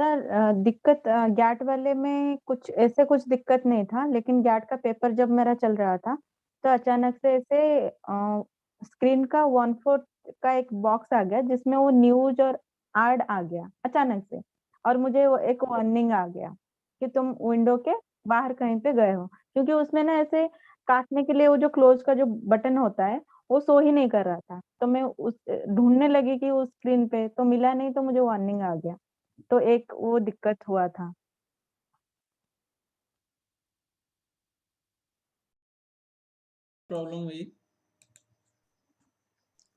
Sir दिक्कत gate वाले में कुछ दिक्कत नहीं था, लेकिन गैट का पेपर जब मेरा चल रहा था, तो अचानक से ऐसे स्क्रीन का 1/4 का एक बॉक्स आ गया जिसमें वो न्यूज़ और एड आ गया अचानक से, और मुझे वो एक वार्निंग आ गया कि तुम विंडो के बाहर कहीं पे गए हो। क्योंकि उसमें ना ऐसे काटने के लिए वो जो क्लोज़ का जो बटन होता है, वो शो ही नहीं कर रहा था। तो मैं उस ढूँढने लगी कि उस स्क्रीन पे, तो मिला नहीं, तो मुझे वार्निंग आ गया। तो एक वो दिक्कत हुआ था। प्रॉब्लम हुई?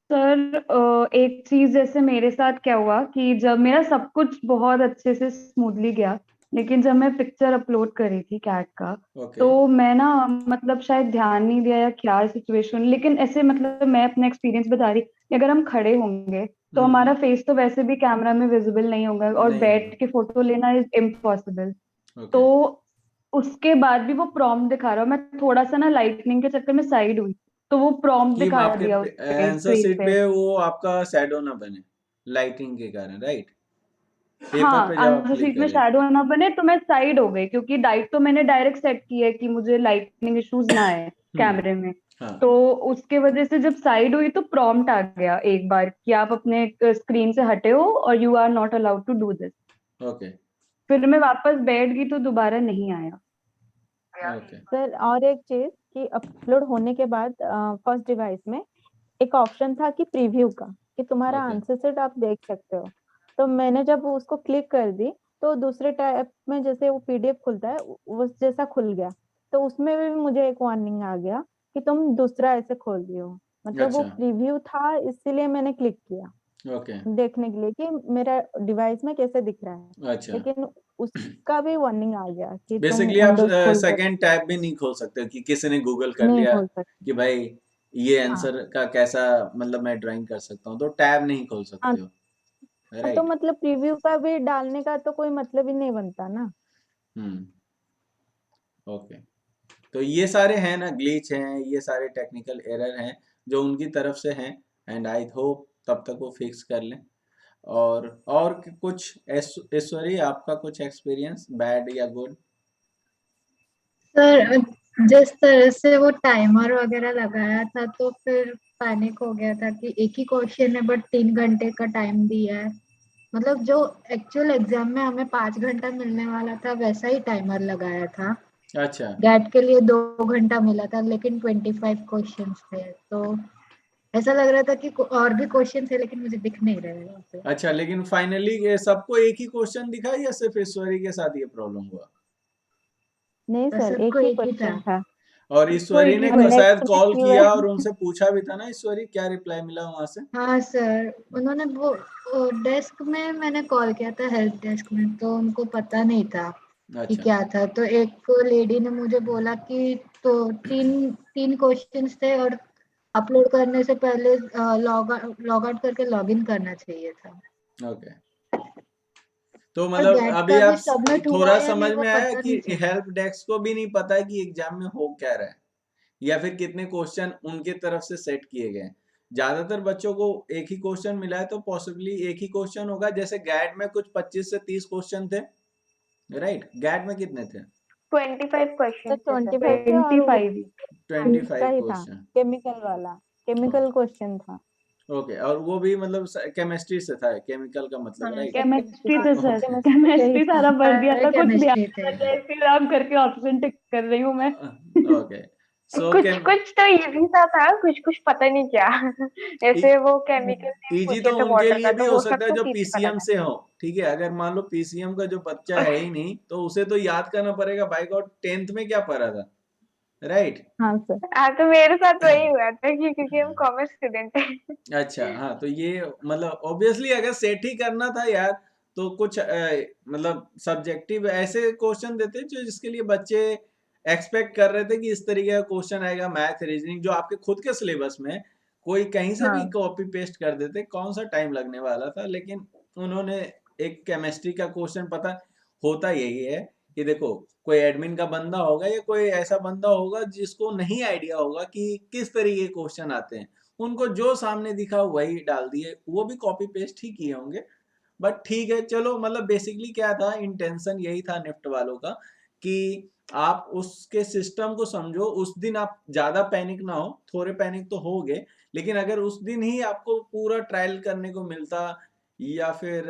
सर एक चीज जैसे मेरे साथ क्या हुआ कि जब मेरा सब कुछ बहुत अच्छे से स्मूथली गया, लेकिन जब मैं पिक्चर अपलोड करी थी कैट का, ओके। तो मैं ना मतलब शायद ध्यान नहीं दिया या क्या सिचुएशन, लेकिन ऐसे मतलब मैं अपना एक्सपीरियंस बता रही कि अगर हम खड़े होंगे तो हमारा फेस तो वैसे भी कैमरा में विजिबल नहीं होगा और नहीं बैठ होगा। के फोटो लेना इज इम्पॉसिबल। ओके। तो उसके बाद भी वो प्रॉम्प्ट दिखा रहा, मैं थोड़ा सा ना लाइटनिंग के चक्कर में साइड हुई, तो वो प्रॉम्प्ट कि दिखा आपके दिया उस पे आंसर स्क्रीन शीट पे। पे वो आपका शैडो ना बने लाइटिंग के कारण, राइट? पेपर हाँ, पे जब आप आंसर क्लिक शीट में कर रहे थे। शैडो ना बने तो मैं साइड हो गई, क्योंकि डाइट तो मैंने डायरेक्ट सेट की है कि मुझे लाइटनिंग इश्यूज ना आए हम्म। कैमरे में। हाँ। तो उसके वजह से जब साइड हुई तो प्रॉम्प्ट आ गया एक बार कि आप अपने स्क्रीन से हटे हो और you are not allowed to do this. Okay. फिर मैं वापस बैठ गई तो दोबारा नहीं आया। ओके। सर और एक चीज़ कि अपलोड होने के बाद फर्स्ट डिवाइस में एक ऑप्शन था कि प्रीव्यू का, कि तुम्हारा ओके। आंसर शीट आप देख सकते हो। तो मैंने जब उसको क्लिक कर दी, तो दूसरे टैब में जैसे वो पीडीएफ खुलता है, उस जैसा खुल गया। तो उसमें भी मुझे एक वार्निंग आ गया कि तुम दूसरा ऐसे खोल दिए हो। मतलब वो अच्छा। प्रीव्यू था, इसीलिए मैंने क्लिक किया ओके। देखने के लिए कि मेरा डिवाइस में कैसे दिख रहा है। अच्छा। लेकिन उसका भी वार्निंग आ गया कि तुम बेसिकली आप विंडोज खोल कर सेकंड टैब भी नहीं खोल सकते कि किसी ने गूगल कर नहीं लिया खोल सकते। कि भाई ये हाँ आंसर का कैसा मतलब मैं ड्राइंग कर सकता हूँ, तो टैब नहीं खोल हाँ। सकते हो, तो राइट? मतलब प्रीव्यू का भी डालने का तो कोई मतलब ही नहीं बनता ना। हम्म। ओके। तो ये सारे हैं ना, ग्लिच हैं, ये सारे टेक्निकल एरर हैं जो उनकी तरफ से हैं, एंड आई होप तब तक वो फिक्स कर लें। और कुछ ऐश्वर्य, आपका कुछ एक्सपीरियंस बैड या गुड? सर जिस तरह से वो टाइमर वगैरह लगाया था तो फिर पैनिक हो गया था कि एक ही क्वेश्चन है बट 3 घंटे का टाइम दिया है। मतलब जो एक्चुअल एग्जाम में हमें 5 घंटा मिलने वाला था वैसा ही टाइमर लगाया था। अच्छा। गैट के लिए 2 घंटा मिला था लेकिन 25 क्वेश्चन थे, तो ऐसा लग रहा था कि और भी क्वेश्चन थे लेकिन मुझे दिख नहीं रहे वहाँ पे। अच्छा, लेकिन फाइनली सबको एक ही क्वेश्चन दिखा या सिर्फ ईश्वरी के साथ ये प्रॉब्लम हुआ? नहीं तो सर, एक सबको ही एक ही था। क्वेश्चन था। और सबको ईश्वरी एक ने ही और था। शायद नेक्स्ट में कॉल क्यों किया है? और उनसे पूछा भी था ना ईश्वरी, क्या रिप्लाई मिला वहां से? हाँ सर, उन्होंने वो डेस्क में मैंने कॉल किया था हेल्प डेस्क में, तो उनको पता नहीं था कि अच्छा। क्या था। तो एक लेडी ने मुझे बोला कि तो तीन तीन क्वेश्चंस थे और अपलोड करने से पहले लॉग आउट करके लॉग इन करना चाहिए था। ओके। तो और मतलब गेट अभी का आप भी सबमिट हुआ थोड़ा या समझ नहीं वो में आया पता नहीं कि चला। हेल्प डेस्क को भी नहीं पता है कि एग्जाम में हो क्या रहा है, या फिर कितने क्वेश्चन उनके तरफ से सेट किए गए हैं। ज्यादातर बच्चों को एक ही क्वेश्चन मिला है, तो पॉसिबली एक ही क्वेश्चन होगा। जैसे गैट में कुछ 25 से 30 क्वेश्चन थे, राइट? गैट में कितने थे? 25 सर क्वेश्चन थे सर। 25 थे, और वो 25। का 25 ही था, क्वेश्चन। केमिकल वाला, केमिकल क्वेश्चन था। ओके, और वो भी मतलब केमिस्ट्री से था, केमिकल का मतलब, हाँ राइट? सर, केमिस्ट्री हाँ, से सर, केमिस्ट्री से ही केमिस्ट्री था। सारा भर दिया सारे था, कुछ ध्यान केमिस्ट्री थे। नहीं रहा, इसलिए आप करके ऑप्शन टिक कर रही हूँ मैं। ओके। सो कुछ केम कुछ तो इजी सा था, कुछ कुछ पता नहीं क्या। जैसे वो केमिकल से इजी पूछ तो रहे थे उनके वाटर का, लिए भी तो हो वो सकता है सबको जो ठीक पता पीसीएम था। से हो, ठीक है? अगर मान लो पीसीएम का जो बच्चा है ही नहीं, तो उसे तो याद करना पड़ेगा, बाय गॉड 10th में क्या पढ़ा था, राइट? हाँ सर। हाँ, तो मेरे साथ वही हुआ था कि क्योंकि हम कॉमर्स स्टूडेंट हैं। अच्छा, हाँ, तो ये मतलब ऑब्वियसली अगर सेट ही करना था यार, तो कुछ मतलब सब्जेक्टिव ऐसे क्वेश्चन देते जो जिसके लिए बच्चे एक्सपेक्ट कर रहे थे कि इस तरीके का क्वेश्चन आएगा, मैथ रीजनिंग जो आपके खुद के सिलेबस में है। कोई कहीं से भी हाँ कॉपी पेस्ट कर देते, कौन सा टाइम लगने वाला था। लेकिन उन्होंने एक केमिस्ट्री का क्वेश्चन, पता होता यही है कि देखो, कोई एडमिन का बंदा होगा या कोई ऐसा बंदा होगा जिसको नहीं आइडिया होगा कि किस तरीके के क्वेश्चन आते हैं, उनको जो सामने दिखा वही डाल दिए, वो भी कॉपी पेस्ट ही किए होंगे। बट ठीक है चलो, मतलब बेसिकली क्या था, इंटेंशन यही था निफ्ट वालों का कि आप उसके सिस्टम को समझो। उस दिन आप ज्यादा पैनिक ना हो, थोड़े पैनिक तो हो गए, लेकिन अगर उस दिन ही आपको पूरा ट्रायल करने को मिलता, या फिर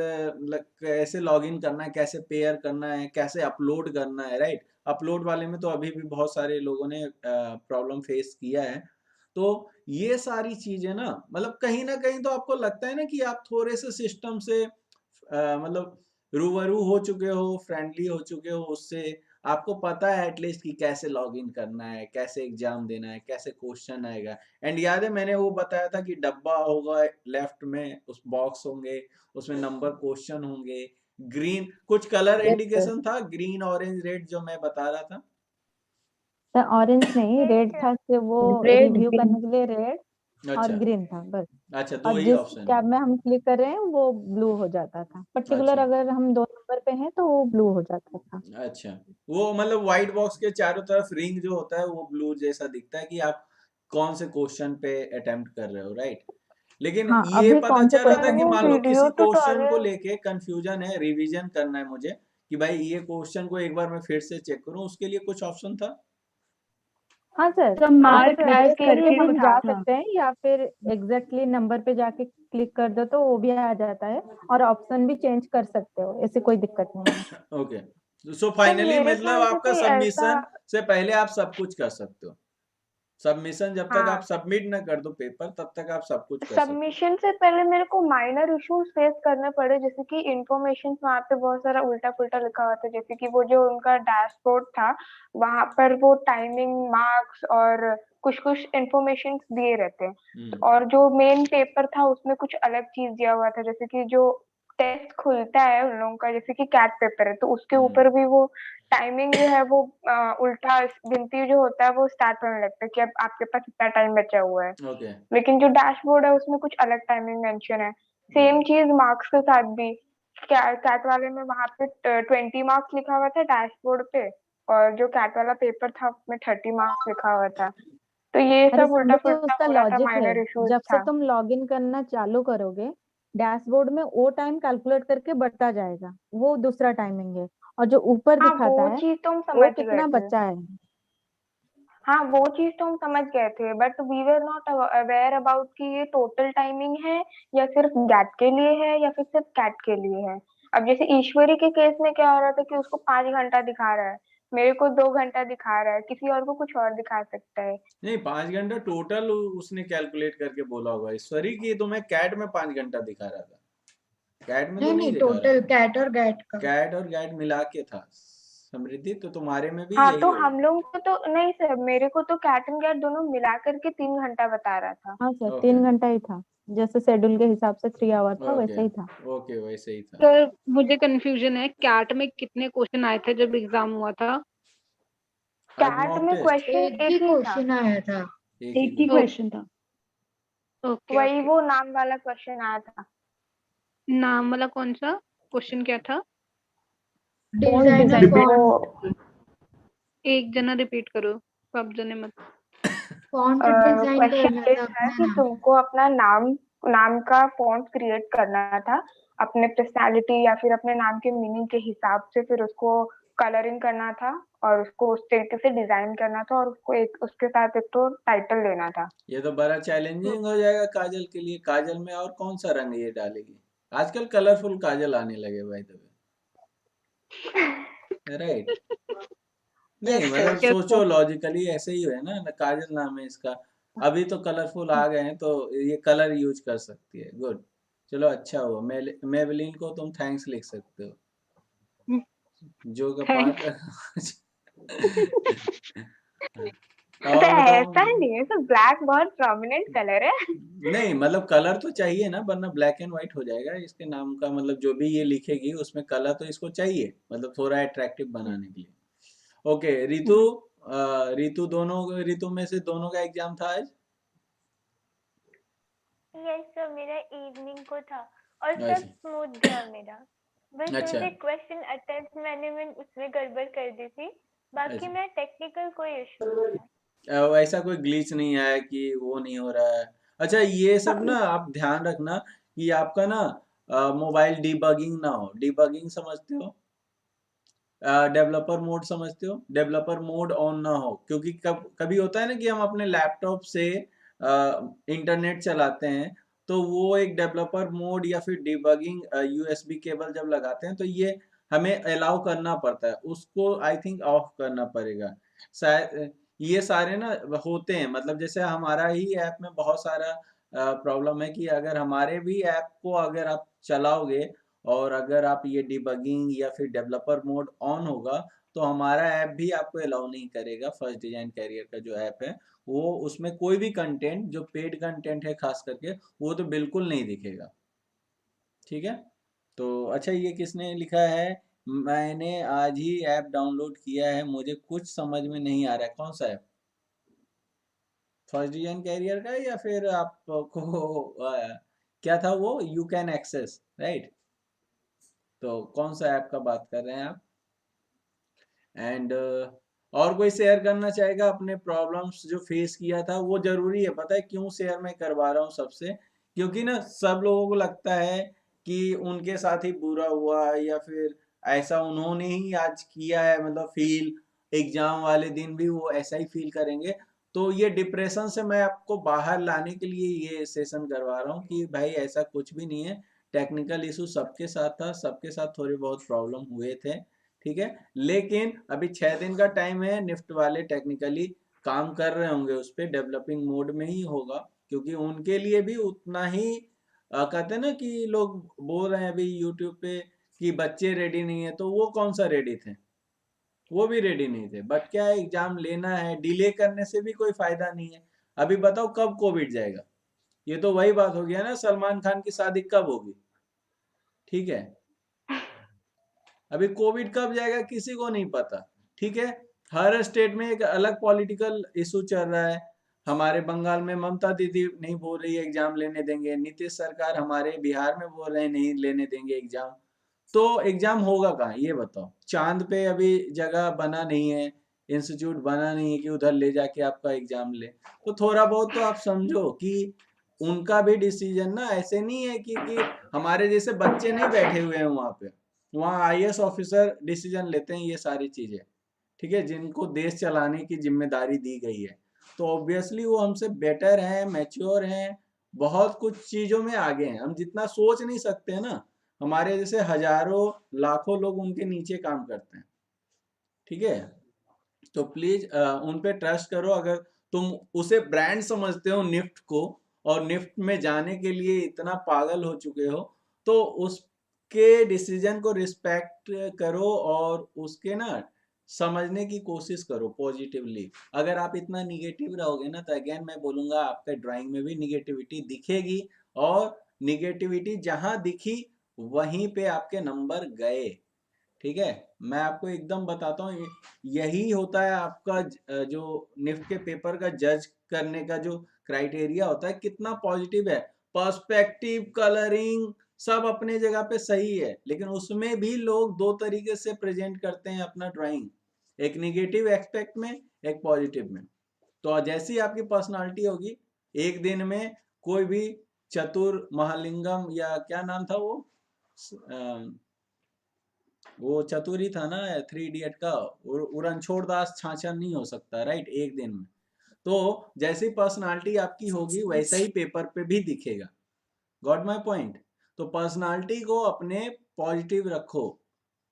कैसे लॉगिन करना है, कैसे पेयर करना है, कैसे अपलोड करना है, राइट। अपलोड वाले में तो अभी भी बहुत सारे लोगों ने प्रॉब्लम फेस किया है। तो ये सारी चीजें ना, मतलब कहीं ना कहीं तो आपको लगता है ना कि आप थोड़े से सिस्टम से मतलब रूबरू हो चुके हो, फ्रेंडली हो चुके हो उससे, आपको पता है एटलीस्ट कि कैसे लॉगिन करना है, कैसे एग्जाम देना है, कैसे क्वेश्चन आएगा। एंड याद है मैंने वो बताया था कि डब्बा होगा लेफ्ट में, उस बॉक्स होंगे, उसमें नंबर क्वेश्चन होंगे, ग्रीन कुछ कलर यस सर, इंडिकेशन था, ग्रीन ऑरेंज रेड जो मैं बता रहा था। ऑरेंज नहीं, रेड ठीक है। था कि वो रेड रिव्यू ग्रीन करने के लिए रेड और अच्छा ग्रीन था बस। अच्छा, और दो ही जिस ऑप्शन टैब है। में हम क्लिक कर रहे हैं वो ब्लू हो जाता था, पर्टिकुलर अच्छा अगर हम 2 नंबर पे हैं तो वो ब्लू हो जाता था। अच्छा, वो मतलब व्हाइट बॉक्स के चारों तरफ रिंग जो होता है वो ब्लू जैसा दिखता है कि आप कौन से क्वेश्चन पे अटेम्प्ट कर रहे हो, राइट। लेकिन हाँ, ये अभी पता कौन से चल रहा पर था कि क्वेश्चन वो मान लो वीडियो किसी क्वेश्चन को ट्यूटोरियल लेके कंफ्यूजन है, रिवीजन करना है मुझे, कि भाई ये क्वेश्चन को एक बार मैं फिर से चेक करूं, उसके लिए कुछ ऑप्शन था। हाँ सर, तो ऐसे मार्क प्रीवियस उसके करके लिए हम भी जा था। सकते हैं, या फिर एग्जैक्टली नंबर पे जाके क्लिक कर दो तो वो भी आ जाता है, और ऑप्शन भी चेंज कर सकते हो, ऐसी कोई दिक्कत नहीं है। ओके, सो पर फाइनली मेरे मतलब ख्याल से आपका कोई ऐसा सबमिशन से पहले आप सब कुछ कर सकते हो। सबमिशन जब तक आप हाँ, सबमिट ना कर दो पेपर, तब तक आप सब कुछ कर सकते हो। सबमिशन से पहले मेरे को माइनर इश्यूज फेस करने पड़े, जैसे कि इंफॉर्मेशन वहाँ पे बहुत सारा उल्टा पुल्टा लिखा हुआ था, जैसे कि वो जो उनका डैशबोर्ड था वहां पर वो टाइमिंग, मार्क्स और कुछ कुछ इंफॉर्मेशन दिए रहते हैं, और जो मेन पेपर था उसमें कुछ अलग चीज दिया हुआ था, जैसे कि जो टेस्ट खुलता है उन लोगों का, जैसे कि कैट पेपर है तो उसके ऊपर भी वो टाइमिंग जो है वो उल्टा गिनती जो होता है वो स्टार्ट होने लगता है कि अब आपके पास इतना टाइम बचा हुआ है, ओके लेकिन जो डैशबोर्ड है उसमें कुछ अलग टाइमिंग मेंशन है। सेम ओके चीज मार्क्स के साथ भी, कैट वाले में वहां पे 20 मार्क्स लिखा हुआ था डैशबोर्ड पे, और जो कैट वाला पेपर था उसमें 30 मार्क्स लिखा हुआ था। तो ये अरे सब सर, उल्टा वो तो पुल्टा उसका हो रहा था, लॉजिक है, माइनर इश्यूज जब से था। तुम लॉगिन करना चालू करोगे डैशबोर्ड में वो टाइम कैलकुलेट करके बढ़ता जाएगा, वो दूसरा टाइमिंग है, और जो ऊपर हाँ दिखाता वो है चीज तो हम वो समझ गए कितना थे। बच्चा है। हाँ वो चीज तो हम समझ गए थे, but we were not aware about कि ये टोटल टाइमिंग है या सिर्फ गैट के लिए है या फिर सिर्फ कैट के लिए है। अब जैसे ईश्वरी के केस में क्या हो रहा था कि उसको 5 घंटा दिखा रहा है, मेरे को 2 घंटा दिखा रहा है, किसी और को कुछ और दिखा सकता है। नहीं, 5 घंटा टोटल उसने कैलकुलेट करके बोला होगा ईश्वरी की, तो मैं कैट में 5 घंटा दिखा रहा था, कैट में तो नहीं नहीं नहीं, दिखा रहा टोटल था। कैट और गैट का। कैट और गैट मिला के था समृद्धि, तो तुम्हारे में भी हाँ यही तो होगा। हम लोगों को तो नहीं सर, मेरे को तो कैट एंड गैट दोनों मिला करके 3 घंटा बता रहा था। हाँ सर, ओके 3 घंटा ही था, जैसे शेड्यूल के हिसाब से 3 आवर था ओके वैसे ही था। ओके, वैसे ही था। सर मुझे कंफ्यूजन है, कैट में कितने क्वेश्चन आए थे जब एग्जाम हुआ था? आज कैट मॉक में टेस्ट क्वेश्चन एक ही एक ही था, क्वेश्चन आया था। एक ही एक ही था। क्वेश्चन था। ओके वही ओके। वो नाम वाला क्वेश्चन आया था। नाम वाला कौन सा क्वेश्चन क्या था? फोन डिजाइन डिजाइन वो फॉन्ट, एक जना रिपीट करो, सब जने मत। फॉन्ट डिजाइन क्वेश्चन करना ये था था अपने कि नाम पे। तुमको अपना नाम नाम का फॉन्ट क्रिएट करना था, अपने पर्सनालिटी या फिर अपने नाम के मीनिंग के हिसाब से, फिर उसको कलरिंग करना था और उसको उस तरीके से डिजाइन करना था, और उसको एक उसके साथ एक तो टाइटल लेना था। ये तो बड़ा चैलेंजिंग हो जाएगा काजल के लिए। काजल में और कौन सा रंग ये डालेगी? आजकल कलरफुल काजल आने लगे भाई, तभी राइट। नहीं यस मतलब सर। Yes sir. सोचो लॉजिकली ऐसे ही है ना, काजल नाम है इसका। अभी तो कलरफुल आ गए हैं तो ये कलर यूज कर सकती है, गुड। चलो अच्छा हुआ, मेबलिन को तुम थैंक्स लिख सकते हो, जो का पार्ट। थैंक्स। तो और बताओ। ऐसा नहीं है, तो ब्लैक बहुत प्रोमिनेंट कलर है। नहीं मतलब कलर तो चाहिए ना, वरना ब्लैक एंड व्हाइट हो जाएगा इसके नाम का, मतलब जो भी ये लिखेगी उसमें कलर तो इसको चाहिए, मतलब थोड़ा अट्रैक्टिव बनाने के लिए। ओके रितु, रितु दोनों, रितु में से दोनों का एग्जाम था आज। यस सर, मेरा इवनिंग को था और सब अच्छा स्मूथ गया मेरा। बस अच्छा मुझे क्वेश्चन अटेम्प्ट मैंने उसमें गड़बड़ कर दी थी, बाकी अच्छा। मैं टेक्निकल कोई इशू नहीं था। ऐसा कोई ग्लिच नहीं आया कि वो नहीं हो रहा है? अच्छा ये सब ना आप ध्यान रखना कि आपका ना मोबाइल डिबगिंग ना हो। डिबगिंग समझते हो? डेवलपर मोड समझते हो? डेवलपर मोड ऑन ना हो, क्योंकि कभी होता है ना कि हम अपने लैपटॉप से इंटरनेट चलाते हैं, तो वो एक डेवलपर मोड या फिर डिबगिंग यूएसबी केबल जब लगाते हैं तो ये हमें अलाउ करना पड़ता है, उसको आई थिंक ऑफ करना पड़ेगा शायद। ये सारे ना होते हैं, मतलब जैसे हमारा ही ऐप में बहुत सारा प्रॉब्लम है कि अगर हमारे भी ऐप को अगर आप चलाओगे और अगर आप ये डिबगिंग या फिर डेवलपर मोड ऑन होगा तो हमारा ऐप भी आपको अलाउ नहीं करेगा। फर्स्ट डिजाइन कैरियर का जो ऐप है वो, उसमें कोई भी कंटेंट जो पेड कंटेंट है खास करके, वो तो बिल्कुल नहीं दिखेगा। ठीक है, तो अच्छा ये किसने लिखा है? मैंने आज ही ऐप डाउनलोड किया है, मुझे कुछ समझ में नहीं आ रहा है। कौन सा ऐप? फर्स्ट डिजाइन कैरियर का या फिर आपको क्या था वो, यू कैन एक्सेस, राइट? तो कौन सा ऐप का बात कर रहे हैं आप? एंड और कोई शेयर करना चाहेगा अपने प्रॉब्लम्स जो फेस किया था? वो जरूरी है, पता है क्यों शेयर मैं करवा रहा हूँ सबसे? क्योंकि ना सब लोगों को लगता है कि उनके साथ ही बुरा हुआ या फिर ऐसा उन्होंने ही आज किया है, मतलब फील एग्जाम वाले दिन भी वो ऐसा ही फील करेंगे। तो ये डिप्रेशन से मैं आपको बाहर लाने के लिए ये सेशन करवा रहा हूँ कि भाई ऐसा कुछ भी नहीं है। टेक्निकल इशू सबके साथ था, सबके साथ थोड़े बहुत प्रॉब्लम हुए थे, ठीक है। लेकिन अभी 6 दिन का टाइम है, निफ्ट वाले टेक्निकली काम कर रहे होंगे उस पर, डेवलपिंग मोड में ही होगा, क्योंकि उनके लिए भी उतना ही कहते हैं ना कि लोग बोल रहे हैं अभी यूट्यूब पे कि बच्चे रेडी नहीं है, तो वो कौन सा रेडी थे? वो भी रेडी नहीं थे, बट क्या है, एग्जाम लेना है, डिले करने से भी कोई फायदा नहीं है। अभी बताओ कब कोविड जाएगा? ये तो वही बात हो गया ना, सलमान खान की शादी कब होगी? ठीक है, अभी कोविड कब जाएगा किसी को नहीं पता, ठीक है। हर स्टेट में एक अलग पॉलिटिकल इशू चल रहा है। हमारे बंगाल में ममता दीदी नहीं बोल रही है एग्जाम लेने देंगे, नीतीश सरकार हमारे बिहार में बोल रहे हैं नहीं लेने देंगे एग्जाम। तो एग्जाम होगा कहाँ ये बताओ? चांद पे अभी जगह बना नहीं है, इंस्टीट्यूट बना नहीं है कि उधर ले जाके आपका एग्जाम ले। तो थोड़ा बहुत तो आप समझो कि उनका भी डिसीजन ना ऐसे नहीं है कि हमारे जैसे बच्चे नहीं बैठे हुए हैं वहां पे। वहाँ आईएएस ऑफिसर डिसीजन लेते हैं ये सारी चीजें, ठीक है, जिनको देश चलाने की जिम्मेदारी दी गई है। तो ऑब्वियसली वो हमसे बेटर हैं, मैच्योर हैं, बहुत कुछ चीजों में आगे हैं, हम जितना सोच नहीं सकते ना। हमारे जैसे हजारों लाखों लोग उनके नीचे काम करते हैं, ठीक है। तो प्लीज उन पे ट्रस्ट करो। अगर तुम उसे ब्रांड समझते हो निफ्ट को, और निफ्ट में जाने के लिए इतना पागल हो चुके हो, तो उसके डिसीजन को रिस्पेक्ट करो और उसके ना समझने की कोशिश करो पॉजिटिवली। अगर आप इतना निगेटिव रहोगे ना तो अगेन मैं बोलूंगा आपके ड्राइंग में भी निगेटिविटी दिखेगी, और निगेटिविटी जहां दिखी वहीं पे आपके नंबर गए, ठीक है। मैं आपको एकदम बताता हूँ, यही होता है आपका जो निफ्ट के पेपर का जज करने का जो क्राइटेरिया होता है, कितना पॉजिटिव है। पर्सपेक्टिव, कलरिंग सब अपने जगह पे सही है, लेकिन उसमें भी लोग दो तरीके से प्रेजेंट करते हैं अपना ड्राइंग, एक निगेटिव एस्पेक्ट में, एक पॉजिटिव में। तो जैसी आपकी पर्सनालिटी होगी, एक दिन में कोई भी चतुर महालिंगम या क्या नाम था वो चतुर ही था ना 3 इडियट का, उड़नछोड़ दास छाछर नहीं हो सकता, राइट, एक दिन में। तो जैसी पर्सनालिटी आपकी होगी वैसा ही पेपर पे भी दिखेगा। Got my point? तो पर्सनालिटी को अपने पॉजिटिव रखो,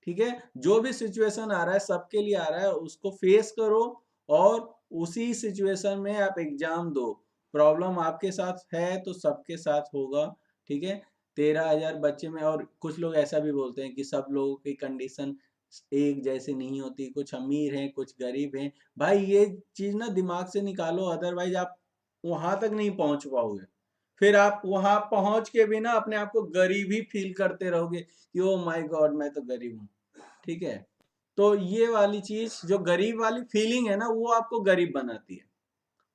ठीक है। जो भी सिचुएशन आ रहा है, सबके लिए आ रहा है, उसको फेस करो और उसी सिचुएशन में आप एग्जाम दो। प्रॉब्लम आपके साथ है तो सबके साथ होगा, ठीक है। 13,000 बच्चे में, और कुछ लोग ऐसा भी बोलते हैं कि सब लोगों की कंडीशन एक जैसी नहीं होती, कुछ अमीर हैं कुछ गरीब हैं। भाई ये चीज ना दिमाग से निकालो, अदरवाइज आप वहां तक नहीं पहुंच पाओगे। फिर आप वहां पहुंच के भी ना अपने आप को गरीब ही फील करते रहोगे कि ओ माय गॉड मैं तो गरीब हूँ, ठीक है। तो ये वाली चीज जो गरीब वाली फीलिंग है ना, वो आपको गरीब बनाती है,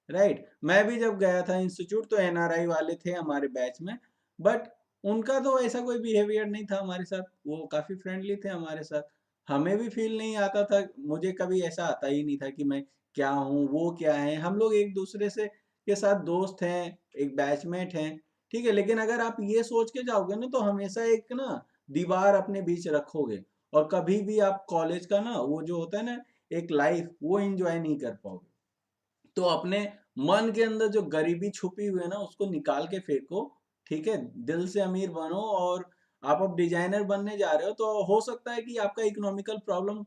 राइट। मैं भी जब गया था इंस्टीट्यूट तो एनआरआई वाले थे हमारे बैच में, बट उनका तो ऐसा कोई बिहेवियर नहीं था हमारे साथ, वो काफी फ्रेंडली थे हमारे साथ। हमें भी फील नहीं आता था, मुझे कभी ऐसा आता ही नहीं था कि मैं क्या हूँ वो क्या है। हम लोग एक दूसरे से के साथ दोस्त हैं, एक बैचमेट हैं, ठीक है। लेकिन अगर आप ये सोच के जाओगे ना तो हमेशा एक ना दीवार अपने बीच रखोगे, और कभी भी आप कॉलेज का ना वो जो होता है ना एक लाइफ, वो एंजॉय नहीं कर पाओगे। तो अपने मन के अंदर जो गरीबी छुपी हुई है ना उसको निकाल के फेंको, ठीक है। दिल से अमीर बनो, और आप अब डिजाइनर बनने जा रहे हो तो हो सकता है कि आपका इकोनॉमिकल प्रॉब्लम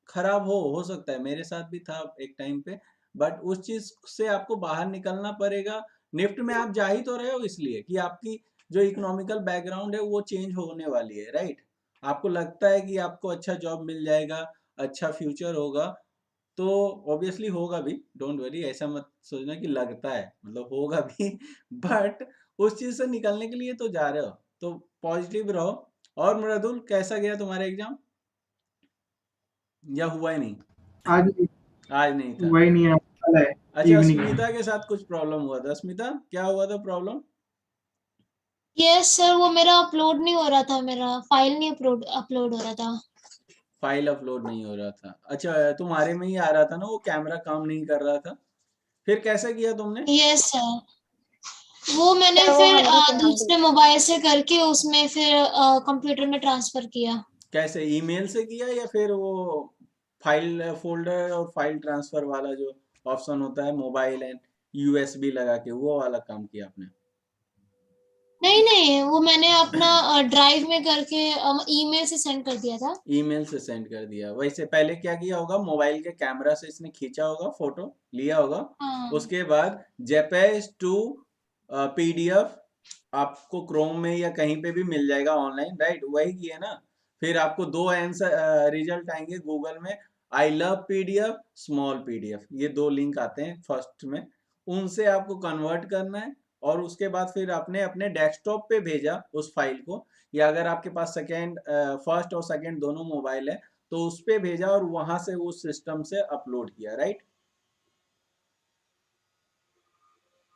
खराब हो सकता है, मेरे साथ भी था एक टाइम पे। बट उस चीज से आपको बाहर निकलना पड़ेगा। निफ्ट में आप जा ही तो रहे हो इसलिए कि आपकी जो इकोनॉमिकल बैकग्राउंड है वो चेंज होने वाली है, राइट। आपको लगता है कि आपको अच्छा जॉब मिल जाएगा, अच्छा फ्यूचर होगा, तो ऑब्वियसली होगा भी, डोंट वरी। ऐसा मत सोचना कि लगता है, मतलब होगा भी बट उस चीज से निकलने के लिए तो जा रहे हो, तो पॉजिटिव रहो। और मृदुल, कैसा गया तुम्हारा एग्जाम, या हुआ ही नहीं? आज नहीं, आज नहीं था। वही नहीं है, कल है अच्छा, इवनिंग में। स्मिता के साथ कुछ प्रॉब्लम हुआ था। स्मिता, क्या हुआ था प्रॉब्लम? यस सर, वो मेरा अपलोड नहीं हो रहा था, मेरा फाइल नहीं अपलोड अपलोड हो रहा था। फाइल अपलोड नहीं हो रहा था। अच्छा, तुम्हारे में ही आ रहा था ना वो कैमरा काम नहीं कर रहा था, फिर कैसे किया तुमने? यस सर, वो मैंने सर वो फिर हम भी थे, हम दूसरे भी। मोबाइल से करके उसमें फिर कंप्यूटर में ट्रांसफर किया। कैसे, ईमेल से किया या फिर वो फाइल फोल्डर और फाइल ट्रांसफर वाला जो ऑप्शन होता है मोबाइल एंड यूएसबी लगा के, वो वाला काम किया आपने? नहीं नहीं, वो मैंने अपना ड्राइव में करके ईमेल से सेंड कर दिया था। ईमेल से सेंड कर दिया। वैसे पहले क्या किया होगा, मोबाइल के कैमरा से इसने खींचा होगा, फोटो लिया होगा, हाँ उसके बाद जेपेज टू पीडीएफ आपको क्रोम में या कहीं पे भी मिल जाएगा ऑनलाइन, राइट, वही किए ना। फिर आपको दो आंसर रिजल्ट आएंगे गूगल में, I love PDF, small PDF, ये दो लिंक आते हैं फर्स्ट में, उनसे आपको कन्वर्ट करना है, और उसके बाद फिर आपने अपने डेस्कटॉप पे भेजा उस फाइल को, या अगर आपके पास सेकेंड फर्स्ट और सेकेंड दोनों मोबाइल है तो उस पे भेजा, और वहां से उस सिस्टम से अपलोड किया, राइट।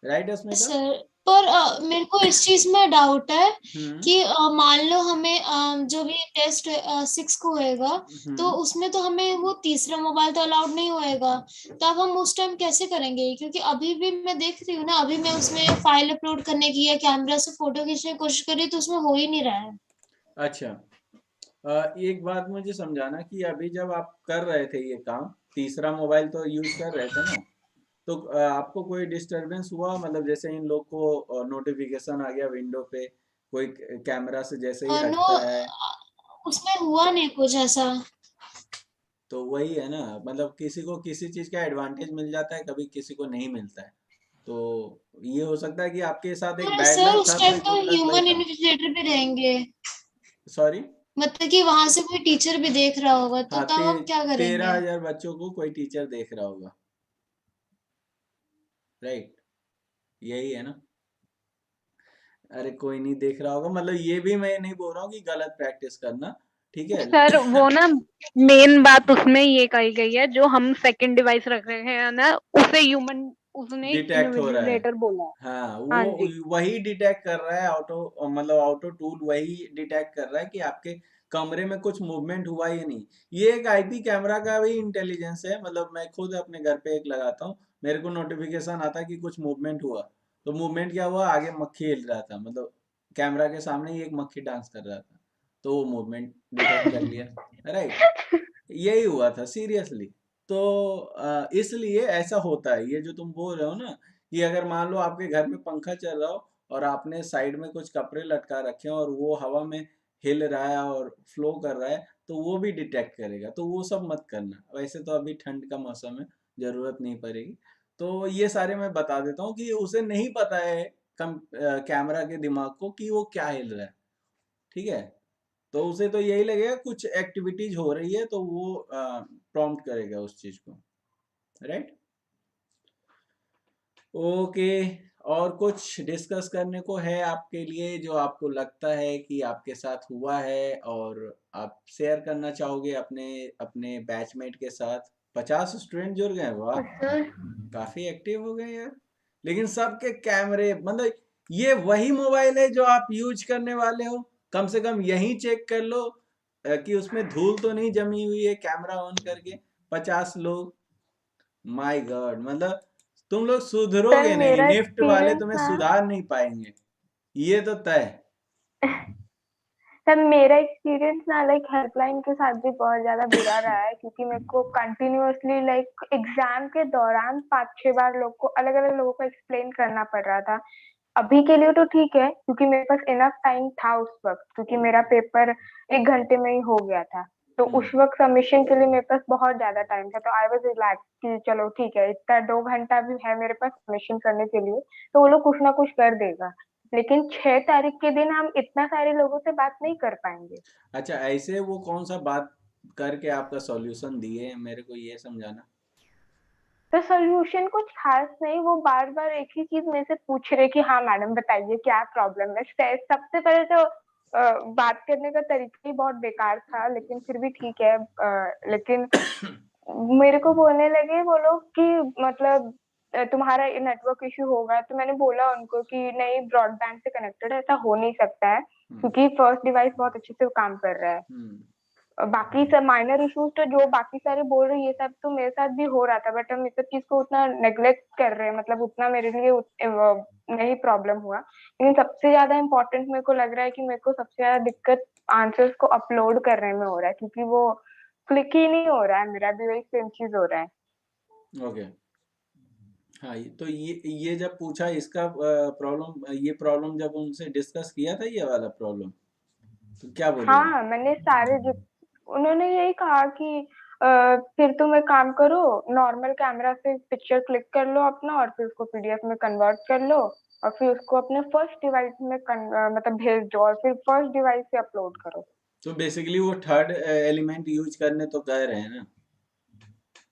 राइट अस्मिता? सर, पर मेरे को इस चीज में डाउट है हम्म कि मान लो हमें जो भी टेस्ट 6 को होएगा, तो हम्म उसमें तो हमें वो तीसरा मोबाइल तो अलाउड नहीं होएगा। तो अब हम उस टाइम कैसे करेंगे? क्योंकि अभी भी मैं देख रही हूँ ना, अभी मैं उसमें फाइल अपलोड करने की या कैमरा से फोटो खींचने की कोशिश कर रही हूँ तो उसमें हो ही नहीं रहा है। अच्छा, एक बात मुझे समझाना कि अभी जब आप कर रहे थे ये काम, तीसरा मोबाइल तो यूज कर रहे थे ना, तो आपको कोई डिस्टरबेंस हुआ, मतलब जैसे इन लोग को नोटिफिकेशन आ गया विंडो पे, कोई कैमरा से जैसे ही नो, हटता है? उसमें हुआ नहीं कुछ ऐसा। तो वही है ना, मतलब किसी को किसी चीज का एडवांटेज मिल जाता है, कभी किसी को नहीं मिलता है। तो ये हो सकता है कि आपके साथ एक पर बैड सर लक उस था, तो टाइम एक तो गुड लक वही ह्यूमन था। इन्विजिलेटर भी रहेंगे, सॉरी? मतलब कि वहां से कोई टीचर भी देख रहा होगा, तो हाँ, तब हम क्या तेरह करेंगे? हजार बच्चों को कोई टीचर देख रहा होगा, राइट, यही है ना। अरे कोई नहीं देख रहा होगा, मतलब ये भी मैं नहीं बोल रहा हूँ कि गलत प्रैक्टिस करना, ठीक है। सर वो ना मेन बात उसमें ये कही गई है, जो हम सेकंड डिवाइस रख रहे हैं ना, उसे ह्यूमन, उसने डिटेक्ट हो रहा है, इन्विजिलेटर बोला है। हाँ, हाँ वो जी। वही डिटेक्ट कर रहा है, ऑटो मतलब ऑटो टूल वही डिटेक्ट कर रहा है कि आपके कमरे में कुछ मूवमेंट हुआ या नहीं। ये एक आईपी कैमरा का भी इंटेलिजेंस है, मतलब मैं खुद अपने घर पे एक लगाता हूँ, मेरे को नोटिफिकेशन आता है कि कुछ मूवमेंट हुआ, तो मूवमेंट क्या हुआ, आगे मक्खी हिल रहा था, मतलब कैमरा के सामने ही एक मक्खी डांस कर रहा था, तो वो मूवमेंट डिटेक्ट कर लिया, राइट। यही हुआ था सीरियसली। तो इसलिए ऐसा होता है, ये जो तुम बोल रहे हो ना, कि अगर मान लो आपके घर में पंखा चल रहा हो और आपने साइड में कुछ कपड़े लटका रखे हैं और वो हवा में हिल रहा है और फ्लो कर रहा है, तो वो भी डिटेक्ट करेगा, तो वो सब मत करना। वैसे तो अभी ठंड का मौसम है, जरूरत नहीं पड़ेगी। तो ये सारे मैं बता देता हूँ कि उसे नहीं पता है कैमरा के दिमाग को कि वो क्या हिल रहा है, ठीक है। तो उसे तो यही लगेगा कुछ एक्टिविटीज हो रही है, तो वो प्रॉम्प्ट करेगा उस चीज को, राइट। ओके, और कुछ डिस्कस करने को है आपके लिए जो आपको लगता है कि आपके साथ हुआ है और आप शेयर करना चाहोगे अपने अपने बैचमेट के साथ? 50 स्टूडेंट जुड़ गए, वाह, और सर काफी एक्टिव हो गए यार। लेकिन सबके कैमरे, मतलब ये वही मोबाइल है जो आप यूज करने वाले हो, कम से कम यही चेक कर लो कि उसमें धूल तो नहीं जमी हुई है कैमरा ऑन करके। 50 लोग, माय गॉड, मतलब तुम लोग सर सुधरोगे नहीं, मेरा निफ्ट वाले एक्सपीरियंस तुम्हें ना, सुधार नहीं पाएंगे। ये तो तय। तब मेरा एक्सपीरियंस ना लाइक हेल्पलाइन के साथ भी बहुत ज्यादा बुरा रहा है, क्योंकि मेरे को कंटिन्यूअसली लाइक एग्जाम के दौरान 5-6 बार लोग को अलग अलग लोगों को एक्सप्लेन करना पड़ रहा था। अभी के लिए तो ठीक है, क्योंकि मेरे पास इनफ टाइम था उस वक्त, क्योंकि मेरा पेपर 1 घंटे में ही हो गया था। तो उस वक्त सबमिशन के लिए मेरे पास बहुत ज्यादा टाइम था, तो आई वाज रिलैक्स कि चलो ठीक है, इतना 2 घंटा भी है मेरे पास सबमिशन करने के लिए, तो वो लोग कुछ ना कुछ कर देगा। लेकिन 6 तारीख के दिन हम इतना सारे लोगों से बात नहीं कर पाएंगे। अच्छा, ऐसे वो कौन सा बात करके आपका सॉल्यूशन दिए, मेरे को ये समझाना। तो सोल्यूशन कुछ खास नहीं, वो बार बार एक ही चीज मेरे से पूछ रहे कि हाँ मैडम बताइए क्या प्रॉब्लम है। सबसे पहले तो बात करने का तरीका ही बहुत बेकार था, लेकिन फिर भी ठीक है। लेकिन मेरे को बोलने लगे वो लोग कि मतलब तुम्हारा नेटवर्क इशू होगा। तो मैंने बोला उनको कि नहीं, ब्रॉडबैंड से कनेक्टेड है, ऐसा हो नहीं सकता है, क्योंकि फर्स्ट डिवाइस बहुत अच्छे से काम कर रहा है। बाकी सब माइनर इश्यूज तो जो बाकी सारे बोल रहे हैं, ये सब तो मेरे साथ भी हो रहा था, बट हम इस सब चीज को उतना नेग्लेक्ट कर रहे हैं, मतलब उतना मेरे लिए नहीं प्रॉब्लम हुआ। लेकिन सबसे ज्यादा इम्पोर्टेंट मेरे को लग रहा है कि मेरे को सबसे ज्यादा दिक्कत आंसर्स को अपलोड करने में हो रहा है, क्योंकि वो क्लिक ही नहीं हो रहा है, मेरा भी वही सेम चीज हो रहा है। ओके। हाँ, तो ये जब पूछा इसका प्रॉब्लम जब उनसे डिस्कस किया था, ये वाला प्रॉब्लम, तो क्या बोले वो? हाँ, मैंने उन्होंने यही कहा कि फिर तुम एक काम करो, नॉर्मल कैमरा से पिक्चर क्लिक कर लो अपना, और फिर उसको पीडीएफ में कन्वर्ट कर लो, और फिर उसको अपने फर्स्ट डिवाइस में मतलब भेज दो, और फिर फर्स्ट डिवाइस से अपलोड करो। तो बेसिकली वो थर्ड एलिमेंट यूज करने तो कह रहे हैं ना?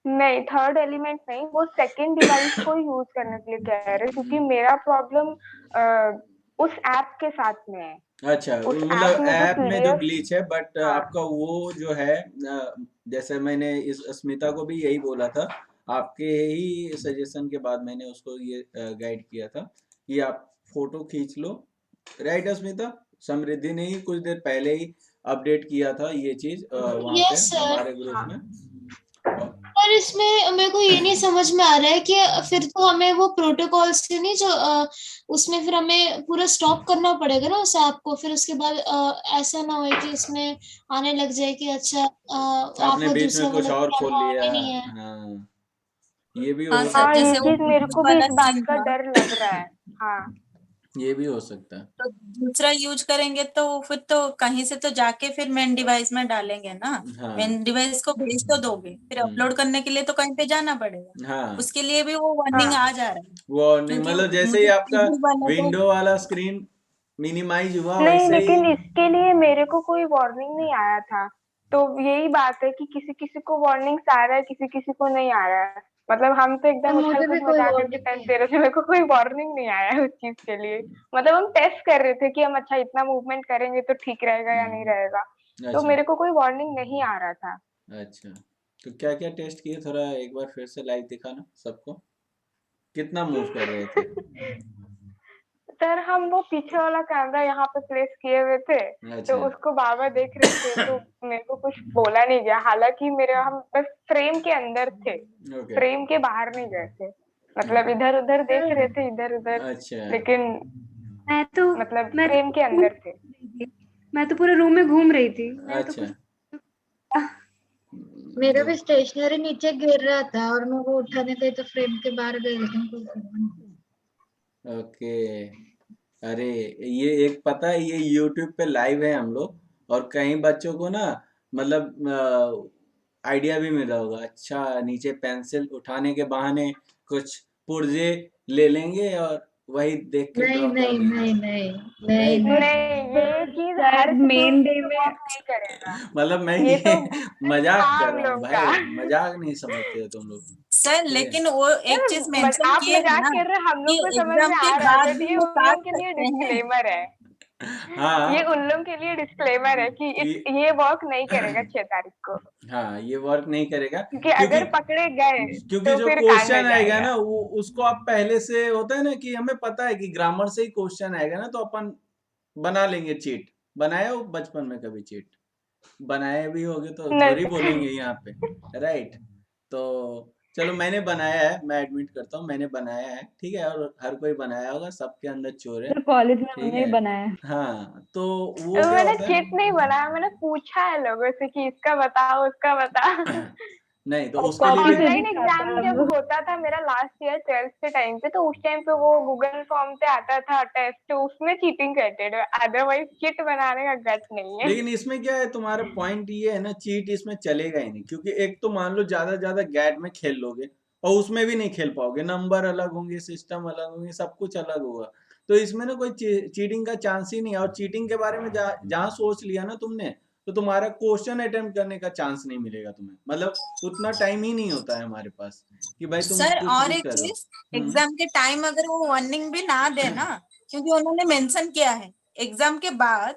नहीं, थर्ड एलिमेंट नहीं, वो सेकंड डिवाइस को यूज करने के लिए कह रहे हैं, क्योंकि मेरा प्रॉब्लम उस ऐप के साथ में है। अच्छा, उस मतलब में जो ऐप में जो पीडीएफ, ग्लिच है, बट हाँ आपका वो जो है, जैसे मैंने इस स्मिता को भी यही बोला था, आपके ही सजेशन के बाद मैंने उसको ये गाइड किया था कि आप फोटो खींच लो। राइट स्मिता? समृद्धि ने ही कुछ देर पहले ही अपडेट किया था ये चीज वहां पे यस सर। हमारे ग्रुप हाँ में। पर इसमें मेरे को ये नहीं समझ में आ रहा है कि फिर तो हमें वो प्रोटोकॉल से नहीं जो उसमें फिर हमें पूरा स्टॉप करना पड़ेगा ना उस ऐप को, फिर उसके बाद ऐसा ना हो कि इसमें आने लग जाए कि अच्छा आपने आपका बीच में दूसरा कुछ वाला और खोल कैमरा ऑन लिया। ही नहीं है। हाँ, ये भी हाँ हो सर, हाँ, सकता ये जैसे वो चीज मेरे यूज को भी वाला इस बात सीन का था, डर लग रहा है। हाँ, है, ये भी हो सकता है। तो दूसरा यूज करेंगे तो फिर तो कहीं से तो जाके फिर मेन डिवाइस में डालेंगे ना। हाँ। मेन डिवाइस को भेज तो दोगे, फिर अपलोड करने के लिए तो कहीं पे जाना पड़ेगा। हाँ, उसके लिए भी वो वार्निंग हाँ, आ जा रहा है, वार्निंग क्योंकि मतलब जैसे ही मुझे आपका टीवी वाला तो विंडो वाला स्क्रीन मिनिमाइज हुआ नहीं, वैसे ही। लेकिन इसके लिए मेरे को कोई वार्निंग नहीं आया था। तो यही बात है कि किसी किसी को वार्निंग्स आ रहा है, किसी किसी को नहीं आ रहा है। मतलब हम तो तो एकदम उछल मुझे भी कूद कोई मचा करके वार्निंग नहीं टेस्ट दे आया। रहे थे, मेरे को कोई वार्निंग नहीं आया है उस चीज के लिए। मतलब हम टेस्ट कर रहे थे कि हम अच्छा इतना मूवमेंट करेंगे तो ठीक रहेगा या नहीं रहेगा। तो अच्छा मेरे को कोई वार्निंग नहीं आ रहा था। अच्छा, तो क्या क्या टेस्ट किए, थोड़ा एक बार फिर से लाइव दिखाना सबको, कितना मूव कर रहे थे? सर, हम वो पीछे वाला कैमरा यहाँ पे प्लेस किए हुए थे, तो अच्छा। उसको बाबा देख रहे थे, तो मेरे को कुछ बोला नहीं गया। हालांकि हम बस फ्रेम के अंदर थे, ओके। फ्रेम के बाहर नहीं गए थे। मतलब ओके। इधर उधर देख रहे थे, इधर उधर, अच्छा। लेकिन मैं तो मतलब मैं फ्रेम के तो अंदर थे। मैं तो पूरे रूम में घूम रही थी, मैं तो अच्छा। कुछ मेरा तो भी स्टेशनरी नीचे गिर रहा था और मैं वो उठाने गई तो फ्रेम के बाहर गई, लेकिन कोई हुआ नहीं। ओके। अरे, ये एक पता है, ये यूट्यूब पे लाइव है हम लोग, और कई बच्चों को ना मतलब आइडिया भी मिला होगा। अच्छा, नीचे पेंसिल उठाने के बहाने कुछ पुर्जे ले लेंगे और वही देख के नहीं ड्रॉ कर नहीं देंगे। नहीं नहीं नहीं राइट। और नहीं, ये चीज हर शायद मेन डे स्टूडेंट में वर्क नहीं करेगा। मतलब मैं ये ये तो मजाक कर आम रहा हूँ लोग का। भाई, मजाक नहीं समझते हो तुम लोग। सर, ठीक है। लेकिन वो एक चीज मेंशन आप किए हैं मजाक ना कर रहे हैं, हम कि लोग को समझ एग्जाम में के आ रहा है, बाद बट भी ये वो उन काट लोग के लिए सकते हैं। डिस्क्लेमर है। ये हाँ। उन लोग के लिए डिस्क्लेमर है कि ये वर्क नहीं करेगा 6 तारीख को, हाँ, ये वर्क नहीं करेगा, क्योंकि क्योंकि अगर पकड़े गए क्योंकि तो जो फिर कांड हो क्वेश्चन आएगा जाएगा। ना, वो उसको आप पहले से, होता है ना कि हमें पता है कि ग्रामर से ही क्वेश्चन आएगा ना, तो अपन बना लेंगे चीट। बनाया हो बचपन में कभी चीट? बनाए भी होगे तो थोड़ी बोलेंगे नहीं। यहाँ पे, राइट? तो चलो मैंने बनाया है, मैं एडमिट करता हूँ मैंने बनाया है, ठीक है, और हर कोई बनाया होगा, सबके अंदर चोर है, सर कॉलेज में ठीक हमने ही है। बनाया है। हाँ, तो वो क्या मैंने होता है चिट नहीं बनाया, मैंने पूछा है लोगों से कि इसका बताओ उसका बता। नहीं तो और उसके लिए कॉपी भी से भी ऑनलाइन खाता एग्जाम है जब वो। होता था मेरा लास्ट ईयर 12th के टाइम पे, तो उस टाइम पे वो गूगल फॉर्म पे आता था टेस्ट, तो उसमें चीटिंग करते थे, अदरवाइज चिट बनाने का गट नहीं है। लेकिन इसमें क्या है, तुम्हारा पॉइंट ये है ना, चीट इसमें चलेगा ही नहीं, क्योंकि एक तो मान लो ज्यादा ज्यादा गैट में खेल लोगे और उसमें भी नहीं खेल पाओगे, नंबर अलग होंगे, सिस्टम अलग होंगे, सब कुछ अलग होगा, तो इसमें ना कोई चीटिंग का चांस ही नहीं है। और चीटिंग के बारे में जहाँ सोच लिया ना तुमने, तो तुम्हारा क्वेश्चन अटेम्प्ट करने का चांस नहीं मिलेगा तुम्हें, मतलब उतना टाइम ही नहीं होता है हमारे पास कि भाई तुम सर कुछ और भी एक करो। चीज, एग्जाम के टाइम अगर वो वार्निंग भी ना दे ना, क्योंकि उन्होंने मेंशन किया है एग्जाम के बाद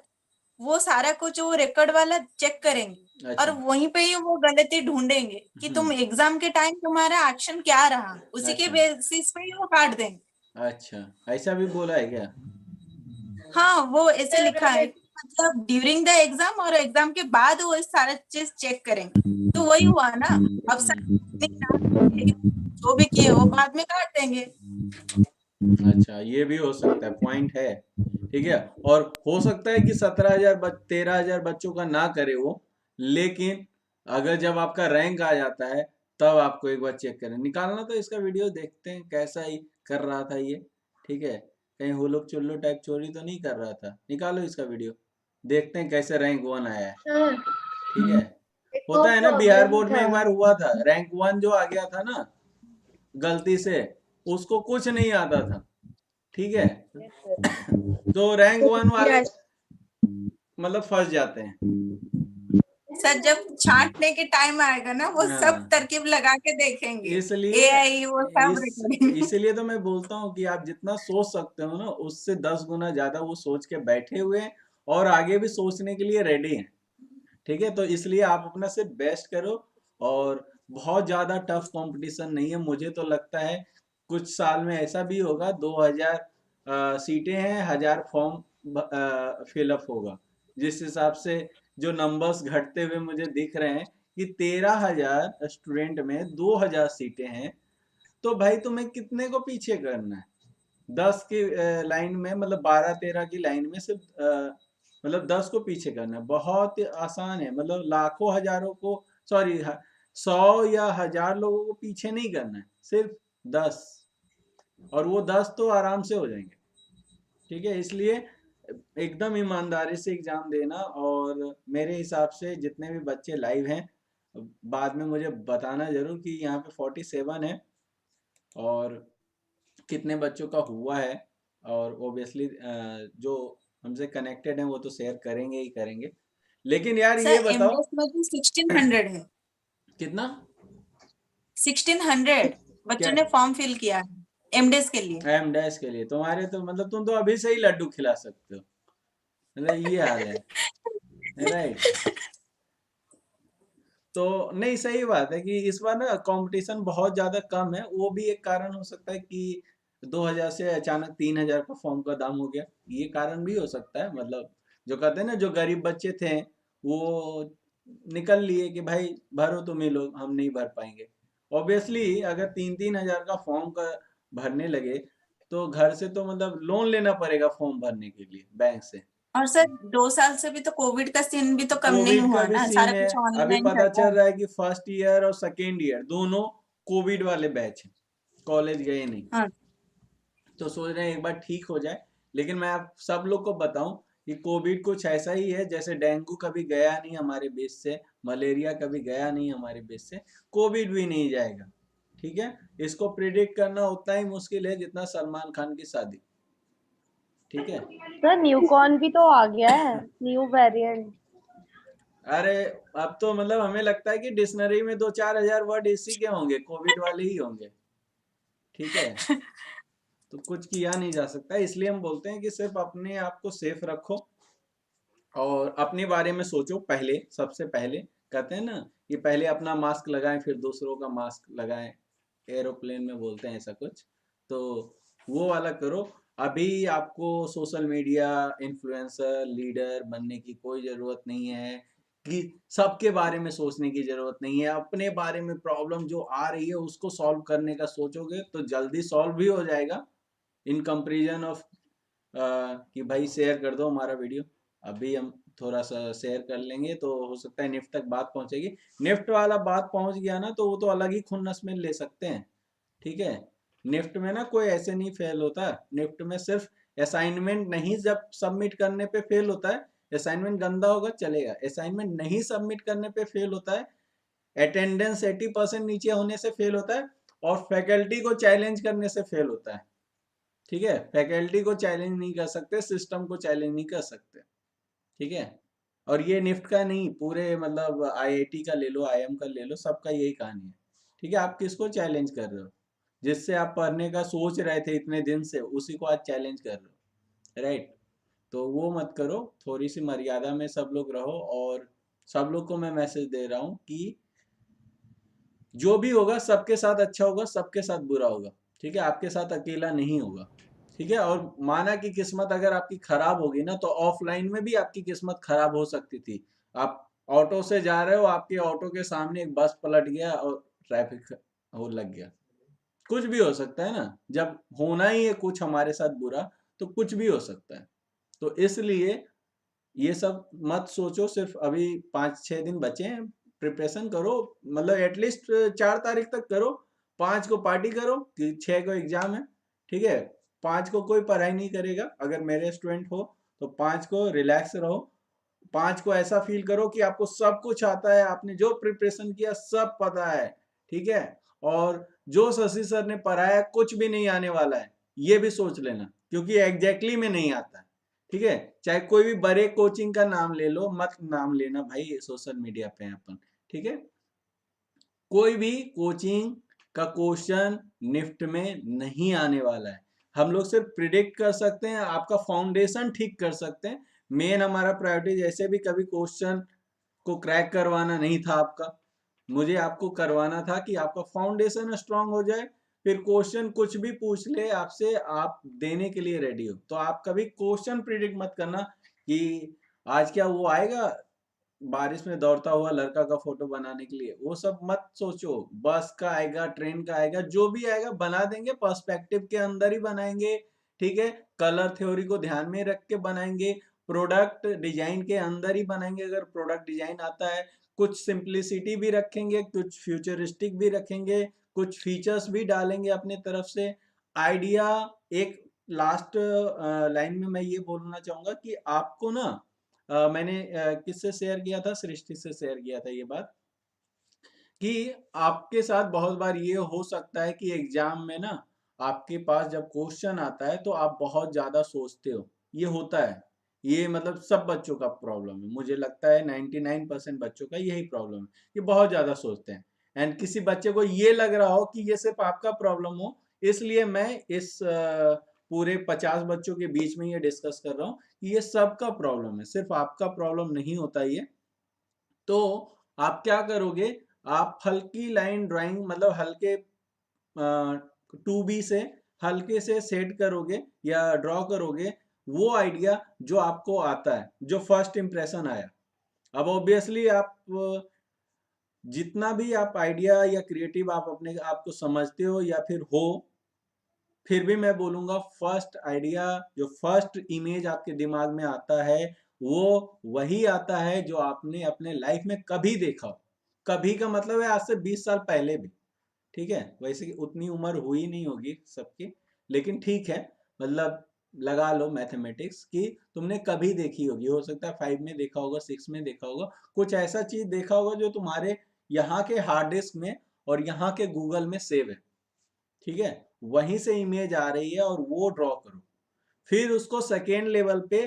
वो सारा कुछ वो रिकॉर्ड वाला चेक करेंगे और अच्छा। वहीं पे ही वो गलती ढूंढेंगे कि तुम एग्जाम के टाइम तुम्हारा एक्शन क्या रहा, उसी के अच्छा बेसिस पे ही वो काट देंगे। अच्छा, ऐसा भी बोला है क्या? हाँ, वो ऐसे लिखा है कि मतलब ड्यूरिंग द एग्जाम और एग्जाम के बाद वो इस सारा चीज चेक करेंगे, तो वही हुआ ना। अब सर जो भी किए वो बाद में काट देंगे। अच्छा, ये भी हो सकता है, पॉइंट है, ठीक है। और हो सकता है कि 13,000 बच्चों का ना करे वो, लेकिन अगर जब आपका रैंक आ जाता है तब आपको एक बार चेक करें, निकालना तो इसका वीडियो देखते हैं कैसा ही कर रहा था ये, ठीक है, कहीं हुलुक चुल्लू टाइप चोरी तो नहीं कर रहा था, निकालो इसका वीडियो, देखते हैं कैसे रैंक 1 आया है, सर ठीक है। एक होता और है ना, बिहार प्रॉब्लम बोर्ड में था। एक बार हुआ था, रैंक 1 जो आ गया था ना गलती से, उसको कुछ नहीं आता था, ठीक है, तो रैंक 1 वाले मतलब फंस जाते हैं। सर जब छांटने के टाइम आएगा ना, वो सब हाँ, तरकीब लगा के देखेंगे, इसलिए एआई वो सब रिकॉर्डिंग। इसीलिए तो मैं बोलता हूँ कि आप जितना सोच सकते हो ना, उससे 10 गुना ज्यादा वो सोच के बैठे हुए हैं और आगे भी सोचने के लिए रेडी हैं, ठीक है। तो इसलिए आप अपना से बेस्ट करो, और बहुत ज्यादा टफ कंपटीशन नहीं है, मुझे तो लगता है कुछ साल में ऐसा भी होगा 2000 सीटें हैं, 1000 फॉर्म फिलअप होगा, जिस हिसाब से जो नंबर्स घटते हुए मुझे दिख रहे हैं कि 13,000 स्टूडेंट में 2000 सीटें हैं, तो भाई तुम्हें कितने को पीछे करना है, 10 की लाइन में, मतलब 12-13 की लाइन में सिर्फ मतलब 10 को पीछे करना है, बहुत आसान है, मतलब लाखों हजारों को, सॉरी 100 या 1000 लोगों को पीछे नहीं करना है, सिर्फ 10, और वो 10 तो आराम से हो जाएंगे, ठीक है। इसलिए एकदम ईमानदारी से एग्जाम देना, और मेरे हिसाब से जितने भी बच्चे लाइव हैं बाद में मुझे बताना जरूर कि यहाँ पे 47 है और कितने बच्चों का हुआ है, और ओबियसली जो हमसे कनेक्टेड हैं वो तो शेयर करेंगे ही करेंगे, लेकिन यार ये सर बताओ एमडेस में भी 1600 है, कितना 1600 बच्चों क्या ने फॉर्म फिल किया है एमडेस के लिए। एम डैश के लिए, तुम्हारे तो मतलब तुम तो अभी से ही लड्डू खिला सकते हो, मतलब ये हाल है, राइट। तो नहीं, सही बात है कि इस बार ना कंपटीशन बहुत ज्यादा कम है, वो भी एक कारण हो सकता है कि 2000 से अचानक 3000 का फॉर्म का दाम हो गया, ये कारण भी हो सकता है, मतलब जो कहते हैं ना, जो गरीब बच्चे थे वो निकल लिए कि भाई भरो तुम ही लोग, हम नहीं भर पाएंगे। ऑब्वियसली अगर 3-3 हजार का फॉर्म का भरने लगे तो घर से तो मतलब लोन लेना पड़ेगा फॉर्म भरने के लिए बैंक से। और सर 2 साल से भी तो कोविड का सीन भी तो कम नहीं कोविड का हुआ भी ना, सीन सारा है, कुछ अभी ऑनलाइन पता चल रहा चल है। रहा है कि फर्स्ट ईयर और सेकेंड ईयर दोनों कोविड वाले बैच हैं, कॉलेज गए नहीं, हाँ तो सोच रहे हैं एक बार ठीक हो जाए। लेकिन मैं आप सब लोग को बताऊं कि कोविड कुछ ऐसा ही है, जैसे डेंगू कभी गया नहीं हमारे देश से, मलेरिया कभी गया नहीं हमारे देश से, कोविड भी नहीं जाएगा, ठीक है। इसको प्रिडिक्ट करना उतना ही मुश्किल है जितना सलमान खान की शादी, ठीक है। सर न्यूकॉर्न भी तो आ गया है, न्यू वेरिएंट। अरे अब तो मतलब हमें लगता है कि डिक्शनरी में 2-4 हजार वर्ड इसी के होंगे, कोविड वाले ही होंगे, ठीक है। तो कुछ किया नहीं जा सकता, इसलिए हम बोलते हैं कि सिर्फ अपने आप को सेफ रखो और अपने बारे में सोचो पहले, सबसे पहले कहते हैं ना कि पहले अपना मास्क लगाएं फिर दूसरों का मास्क लगाएं, एरोप्लेन में बोलते हैं ऐसा कुछ, तो वो वाला करो। अभी आपको सोशल मीडिया इन्फ्लुएंसर लीडर बनने की कोई ज़रूरत नहीं है कि सबके बारे में सोचने की जरूरत नहीं है। अपने बारे में प्रॉब्लम जो आ रही है उसको सॉल्व करने का सोचोगे तो जल्दी सॉल्व भी हो जाएगा, इन कंपेरिजन ऑफ कि भाई शेयर कर दो हमारा वीडियो। अभी हम थोड़ा सा शेयर कर लेंगे तो हो सकता है निफ्ट तक बात पहुंचेगी। निफ्ट वाला बात पहुंच गया ना तो वो तो अलग ही खुन्नस में ले सकते हैं, ठीक है। निफ्ट में ना कोई ऐसे नहीं फेल होता। निफ्ट में सिर्फ असाइनमेंट नहीं जब सबमिट करने पे फेल होता है, असाइनमेंट गंदा होगा चलेगा, असाइनमेंट नहीं सबमिट करने पे फेल होता है, अटेंडेंस 80% नीचे होने से फेल होता है, और फैकल्टी को चैलेंज करने से फेल होता है, ठीक है। फैकल्टी को चैलेंज नहीं कर सकते, सिस्टम को चैलेंज नहीं कर सकते, ठीक है। और ये निफ्ट का नहीं, पूरे मतलब आईआईटी का ले लो, आईएम का ले लो, सबका यही कहानी है, ठीक है। आप किसको चैलेंज कर रहे हो? जिससे आप पढ़ने का सोच रहे थे इतने दिन से, उसी को आज चैलेंज कर रहे हो, राइट। तो वो मत करो, थोड़ी सी मर्यादा में सब लोग रहो। और सब लोग को मैं मैसेज दे रहा हूँ कि जो भी होगा सबके साथ अच्छा होगा, सबके साथ बुरा होगा, ठीक है। आपके साथ अकेला नहीं होगा, ठीक है। और माना कि किस्मत अगर आपकी खराब होगी ना, तो ऑफलाइन में भी आपकी किस्मत खराब हो सकती थी। आप ऑटो से जा रहे हो, आपके ऑटो के सामने एक बस पलट गया और ट्रैफिक हो लग गया, कुछ भी हो सकता है ना। जब होना ही है कुछ हमारे साथ बुरा, तो कुछ भी हो सकता है। तो इसलिए ये सब मत सोचो। सिर्फ अभी 5-6 दिन बचे हैं, प्रिपरेशन करो, मतलब एटलीस्ट 4 तारीख तक करो। 5 को पार्टी करो कि 6 को एग्जाम है, ठीक है। 5 को कोई पढ़ाई नहीं करेगा, अगर मेरे स्टूडेंट हो तो 5 को रिलैक्स रहो। 5 को ऐसा फील करो कि आपको सब कुछ आता है, आपने जो प्रिपरेशन किया सब पता है, ठीक है। और जो शशि सर ने पढ़ाया कुछ भी नहीं आने वाला है, ये भी सोच लेना, क्योंकि एग्जैक्टली में नहीं आता है, ठीक है। चाहे कोई भी बड़े कोचिंग का नाम ले लो, मत नाम लेना भाई, सोशल मीडिया पे अपन, ठीक है। कोई भी कोचिंग का क्वेश्चन निफ्ट में नहीं आने वाला है। हम लोग सिर्फ प्रिडिक्ट कर सकते हैं, आपका फाउंडेशन ठीक कर सकते हैं। मेन हमारा प्रायोरिटी, जैसे भी कभी क्वेश्चन को क्रैक करवाना नहीं था आपका, मुझे आपको करवाना था कि आपका फाउंडेशन स्ट्रांग हो जाए। फिर क्वेश्चन कुछ भी पूछ ले आपसे, आप देने के लिए रेडी हो। तो आप कभी क्वेश्चन प्रिडिक्ट मत करना कि आज क्या वो आएगा बारिश में दौड़ता हुआ लड़का का फोटो बनाने के लिए, वो सब मत सोचो। बस का आएगा, ट्रेन का आएगा, जो भी आएगा बना देंगे, पर्सपेक्टिव के अंदर ही बनाएंगे, ठीक है। कलर थ्योरी को ध्यान में रख के बनाएंगे, प्रोडक्ट डिजाइन के अंदर ही बनाएंगे अगर प्रोडक्ट डिजाइन आता है। कुछ सिंप्लिसिटी भी रखेंगे, कुछ फ्यूचरिस्टिक भी रखेंगे, कुछ फीचर्स भी डालेंगे अपने तरफ से। आइडिया एक लास्ट लाइन में मैं ये बोलना चाहूंगा कि आपको ना मैंने किससे शेयर किया था, सृष्टि से शेयर किया था ये बात, कि आपके साथ बहुत बार ये हो सकता है कि एग्जाम में ना आपके पास जब क्वेश्चन आता है तो आप बहुत ज्यादा सोचते हो। ये होता है, ये मतलब सब बच्चों का प्रॉब्लम है, मुझे लगता है 99% बच्चों का यही प्रॉब्लम है कि बहुत ज्यादा सोचते हैं। एंड किसी बच्चे को ये लग रहा हो कि ये सिर्फ आपका प्रॉब्लम हो, इसलिए मैं इस पूरे 50 बच्चों के बीच में ये डिस्कस कर रहा हूँ कि ये सबका प्रॉब्लम है, सिर्फ आपका प्रॉब्लम नहीं होता ये। तो आप क्या करोगे, आप हल्की लाइन ड्राइंग, मतलब हल्के 2B से हल्के से सेट करोगे या ड्रॉ करोगे वो आइडिया जो आपको आता है, जो फर्स्ट इंप्रेशन आया। अब ऑब्वियसली आप जितना भी आप आइडिया या क्रिएटिव आप अपने आप को समझते हो या फिर हो, फिर भी मैं बोलूंगा फर्स्ट आइडिया, जो फर्स्ट इमेज आपके दिमाग में आता है, वो वही आता है जो आपने अपने लाइफ में कभी देखा हो। कभी का मतलब है आज से 20 साल पहले भी, ठीक है। वैसे उतनी उम्र हुई नहीं होगी सबकी, लेकिन ठीक है, मतलब लगा लो मैथमेटिक्स कि तुमने कभी देखी होगी। हो सकता है 5 में देखा होगा, 6 में देखा होगा, कुछ ऐसा चीज देखा होगा जो तुम्हारे यहाँ के हार्ड डिस्क में और यहाँ के गूगल में सेव है, ठीक है। वहीं से इमेज आ रही है और वो ड्रॉ करो। फिर उसको सेकेंड लेवल पे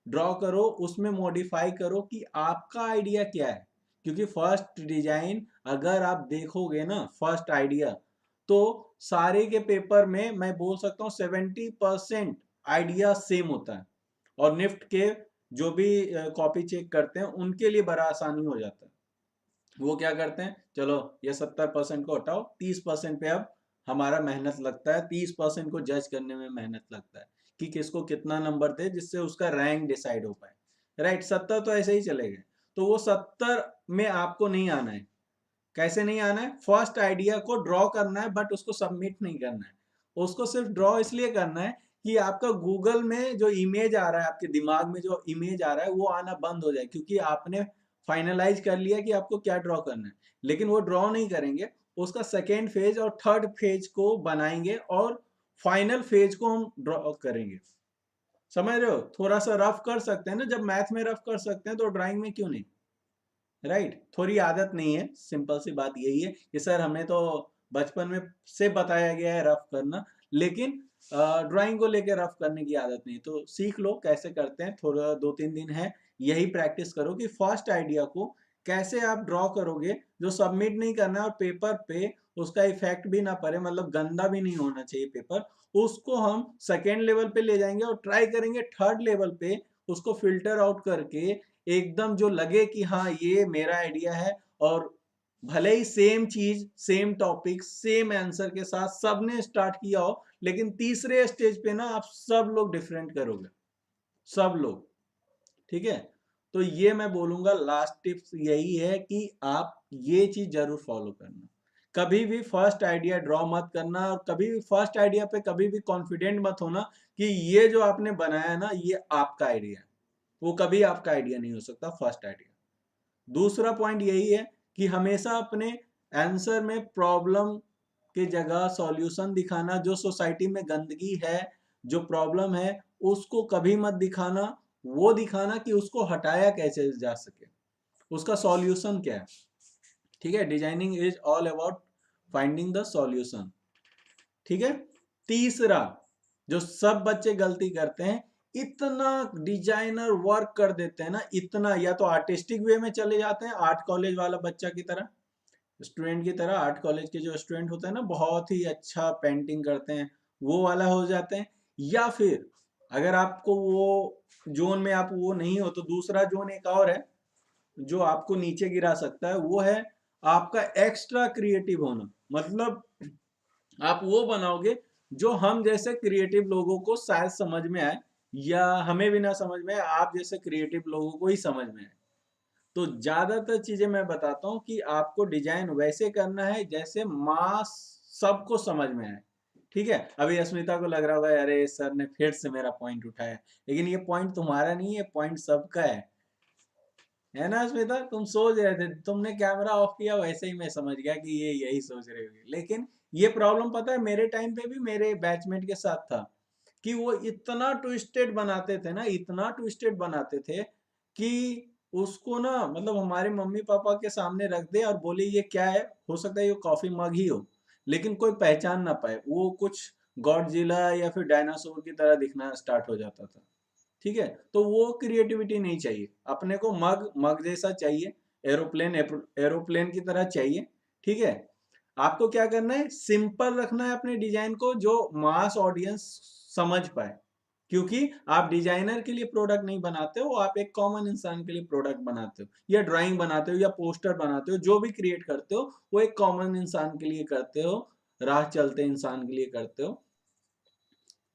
ड्रॉ करो, उसमें मॉडिफाई करो कि आपका आइडिया क्या है। क्योंकि फर्स्ट डिजाइन अगर आप देखोगे ना, फर्स्ट आइडिया, तो सारे के पेपर में मैं बोल सकता हूँ 70% आइडिया सेम होता है। और निफ्ट के जो भी कॉपी चेक करते हैं उनके लिए बड़ा आसानी हो जाता है। वो क्या करते हैं, चलो ये 70% को हटाओ, 30% पे अब हमारा मेहनत लगता है, 30% को जज करने में मेहनत लगता है कि किसको कितना नंबर दे जिससे उसका रैंक डिसाइड हो पाए, राइट। 70 तो ऐसे ही चले गए। तो वो 70 में आपको नहीं आना है। कैसे नहीं आना है? फर्स्ट आइडिया को ड्रॉ करना है बट उसको सबमिट नहीं करना है। उसको सिर्फ ड्रॉ इसलिए करना है कि आपका गूगल में जो इमेज आ रहा है, आपके दिमाग में जो इमेज आ रहा है वो आना बंद हो जाए, क्योंकि आपने फाइनलाइज कर लिया कि आपको क्या ड्रॉ करना है। लेकिन वो ड्रॉ नहीं करेंगे, उसका सेकेंड फेज और थर्ड फेज को बनाएंगे और फाइनल फेज को हम ड्रॉ करेंगे। समझ रहे हो? थोड़ा सा रफ कर सकते हैं ना, जब मैथ में रफ कर सकते हैं तो ड्राइंग में क्यों नहीं? राइट? थोड़ी आदत नहीं है, सिंपल सी बात यही है कि सर हमें तो बचपन में से बताया गया है रफ करना, लेकिन ड्राइंग को लेकर रफ करने की आदत नहीं। तो सीख लो कैसे करते हैं, थोड़ा 2-3 दिन है, यही प्रैक्टिस करो कि फर्स्ट आइडिया को कैसे आप ड्रॉ करोगे, जो सबमिट नहीं करना है और पेपर पे उसका इफेक्ट भी ना पड़े, मतलब गंदा भी नहीं होना चाहिए पेपर, उसको हम सेकेंड लेवल पे ले जाएंगे और ट्राई करेंगे थर्ड लेवल पे उसको फिल्टर आउट करके एकदम जो लगे कि हाँ ये मेरा आइडिया है, और भले ही सेम चीज, सेम टॉपिक, सेम आंसर के साथ सबने स्टार्ट किया हो, लेकिन तीसरे स्टेज पे ना आप सब लोग डिफरेंट करोगे, सब लोग। ठीक है? तो ये मैं बोलूंगा, लास्ट टिप्स यही है कि आप ये चीज जरूर फॉलो करना। कभी भी फर्स्ट आइडिया ड्रॉ मत करना, और कभी भी फर्स्ट आइडिया पे कभी भी कॉन्फिडेंट मत होना कि ये जो आपने बनाया ना ये आपका आइडिया है। वो कभी आपका आइडिया नहीं हो सकता फर्स्ट आइडिया। दूसरा पॉइंट यही है कि हमेशा अपने आंसर में प्रॉब्लम के जगह सॉल्यूशन दिखाना। जो सोसाइटी में गंदगी है, जो प्रॉब्लम है, उसको कभी मत दिखाना, वो दिखाना कि उसको हटाया कैसे जा सके, उसका सॉल्यूशन क्या है। ठीक है? Designing is all about finding the solution. ठीक है? तीसरा जो सब बच्चे गलती करते हैं, इतना डिजाइनर वर्क कर देते हैं ना, इतना, या तो आर्टिस्टिक वे में चले जाते हैं, आर्ट कॉलेज वाला बच्चा की तरह, स्टूडेंट की तरह। आर्ट कॉलेज के जो स्टूडेंट होते हैं ना, बहुत ही अच्छा पेंटिंग करते हैं, वो वाला हो जाते हैं। या फिर अगर आपको वो जोन में आप वो नहीं हो, तो दूसरा जोन एक और है जो आपको नीचे गिरा सकता है, वो है आपका एक्स्ट्रा क्रिएटिव होना। मतलब आप वो बनाओगे जो हम जैसे क्रिएटिव लोगों को शायद समझ में आए, या हमें भी ना समझ में आए, आप जैसे क्रिएटिव लोगों को ही समझ में आए। तो ज्यादातर चीजें मैं बताता हूँ कि आपको डिजाइन वैसे करना है जैसे मास सबको समझ में आए। ठीक है? अभी अस्मिता को लग रहा होगा अरे सर ने फिर से मेरा पॉइंट उठाया, लेकिन ये पॉइंट तुम्हारा नहीं है, पॉइंट सबका है ना अस्मिता? तुम सोच रहे थे, तुमने कैमरा ऑफ किया वैसे ही मैं समझ गया कि ये यही सोच रहे होगे। लेकिन ये प्रॉब्लम पता है मेरे टाइम पे भी मेरे बैचमेट के साथ था कि वो इतना ट्विस्टेड बनाते थे ना, इतना ट्विस्टेड बनाते थे कि उसको ना, मतलब हमारे मम्मी पापा के सामने रख दे और बोले ये क्या है, हो सकता है ये कॉफी मग ही हो, लेकिन कोई पहचान ना पाए, वो कुछ गॉडजिला या फिर डायनासोर की तरह दिखना स्टार्ट हो जाता था। ठीक है? तो वो क्रिएटिविटी नहीं चाहिए अपने को, मग मग जैसा चाहिए, एरोप्लेन एरोप्लेन की तरह चाहिए। ठीक है? आपको क्या करना है, सिंपल रखना है अपने डिजाइन को जो मास ऑडियंस समझ पाए, क्योंकि आप डिजाइनर के लिए प्रोडक्ट नहीं बनाते हो, आप एक कॉमन इंसान के लिए प्रोडक्ट बनाते हो, या ड्राइंग बनाते हो, या पोस्टर बनाते हो, जो भी क्रिएट करते हो वो एक कॉमन इंसान के लिए करते हो, राह चलते इंसान के लिए करते हो।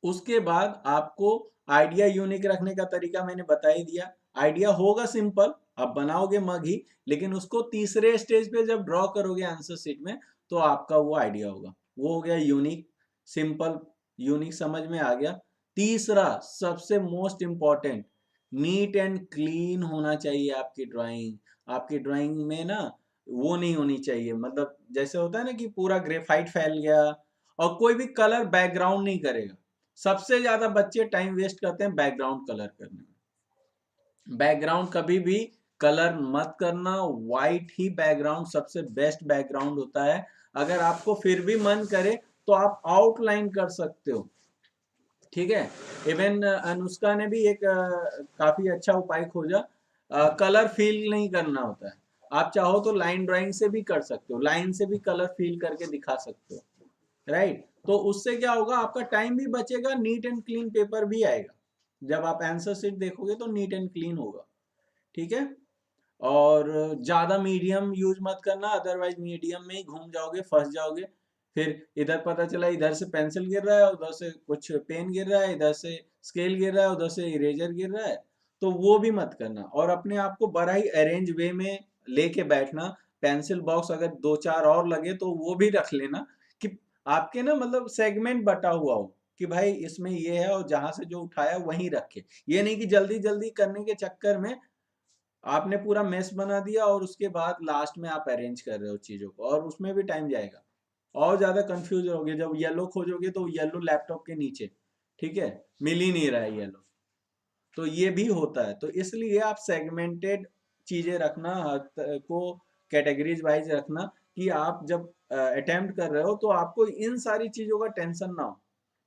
उसके बाद आपको आइडिया यूनिक रखने का तरीका मैंने बता ही दिया। आइडिया होगा सिंपल, आप बनाओगे मग ही, लेकिन उसको तीसरे स्टेज पे जब ड्रॉ करोगे आंसर शीट में तो आपका वो आइडिया होगा, वो हो गया यूनिक। सिंपल यूनिक समझ में आ गया। तीसरा सबसे most important, neat and clean होना चाहिए आपकी ड्राइंग। आपकी ड्राइंग में ना वो नहीं होनी चाहिए, मतलब जैसे होता है ना कि पूरा ग्रेफाइट फैल गया, और कोई भी कलर बैकग्राउंड नहीं करेगा। सबसे ज्यादा बच्चे टाइम वेस्ट करते हैं बैकग्राउंड कलर करने में। बैकग्राउंड कभी भी कलर मत करना, व्हाइट ही बैकग्राउंड सबसे बेस्ट बैकग्राउंड होता है। अगर आपको फिर भी मन करे तो आप आउटलाइन कर सकते हो। ठीक है? इवन अनुष्का ने भी एक काफी अच्छा उपाय खोजा, कलर फील नहीं करना होता है। आप चाहो तो लाइन ड्राइंग से भी कर सकते हो, लाइन से भी कलर फील करके दिखा सकते हो। राइट? तो उससे क्या होगा, आपका टाइम भी बचेगा, नीट एंड क्लीन पेपर भी आएगा। जब आप आंसर शीट देखोगे तो नीट एंड क्लीन होगा। ठीक है? और ज्यादा मीडियम यूज मत करना, अदरवाइज मीडियम में ही घूम जाओगे, फंस जाओगे। फिर इधर पता चला इधर से पेंसिल गिर रहा है, उधर से कुछ पेन गिर रहा है, इधर से स्केल गिर रहा है, उधर से इरेजर गिर रहा है, तो वो भी मत करना। और अपने आप को बड़ा ही अरेंज वे में लेके बैठना। पेंसिल बॉक्स अगर 2-4 और लगे तो वो भी रख लेना कि आपके ना मतलब सेगमेंट बटा हुआ हो कि भाई इसमें ये है और जहां से जो उठाया वहीं रखे। ये नहीं कि जल्दी जल्दी करने के चक्कर में आपने पूरा मेस बना दिया और उसके बाद लास्ट में आप अरेंज कर रहे हो चीजों को, और उसमें भी टाइम जाएगा और ज्यादा कंफ्यूज रहोगे। जब येलो खोजोगे तो येलो लैपटॉप के नीचे, ठीक है, मिल ही नहीं रहा है येलो, तो ये भी होता है। तो इसलिए आप सेगमेंटेड चीजें रखना, को कैटेगरीज वाइज रखना कि आप जब अटेम्प्ट कर रहे हो तो आपको इन सारी चीजों का टेंशन ना हो।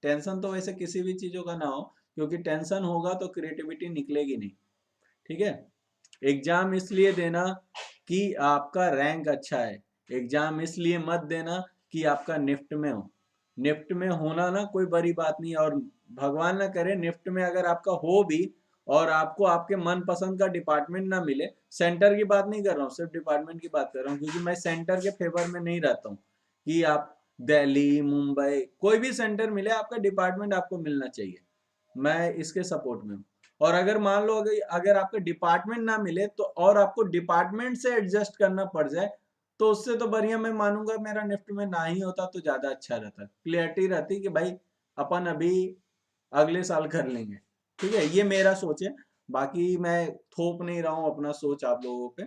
टेंशन तो वैसे किसी भी चीजों का ना हो, क्योंकि टेंशन होगा तो क्रिएटिविटी निकलेगी नहीं, ठीक है। एग्जाम इसलिए देना कि आपका रैंक अच्छा है, एग्जाम इसलिए मत देना कि आपका निफ्ट में हो। निफ्ट में होना ना कोई बड़ी बात नहीं, और भगवान ना करे निफ्ट में अगर आपका हो भी और आपको आपके मनपसंद का डिपार्टमेंट ना मिले, सेंटर की बात नहीं कर रहा हूँ, सिर्फ डिपार्टमेंट की बात कर रहा हूँ, क्योंकि मैं सेंटर के फेवर में नहीं रहता हूँ कि आप दिल्ली मुंबई कोई भी सेंटर मिले, आपका डिपार्टमेंट आपको मिलना चाहिए, मैं इसके सपोर्ट में हूँ। और अगर मान लो अगर आपका डिपार्टमेंट ना मिले तो और आपको डिपार्टमेंट से एडजस्ट करना पड़ जाए, तो उससे तो बढ़िया मैं मानूंगा मेरा निफ्ट में ना ही होता तो ज्यादा अच्छा रहता, क्लियरिटी रहती कि भाई अपन अभी अगले साल कर लेंगे, ठीक है। ये मेरा सोच है, बाकी मैं थोप नहीं रहा हूँ अपना सोच आप लोगों पे।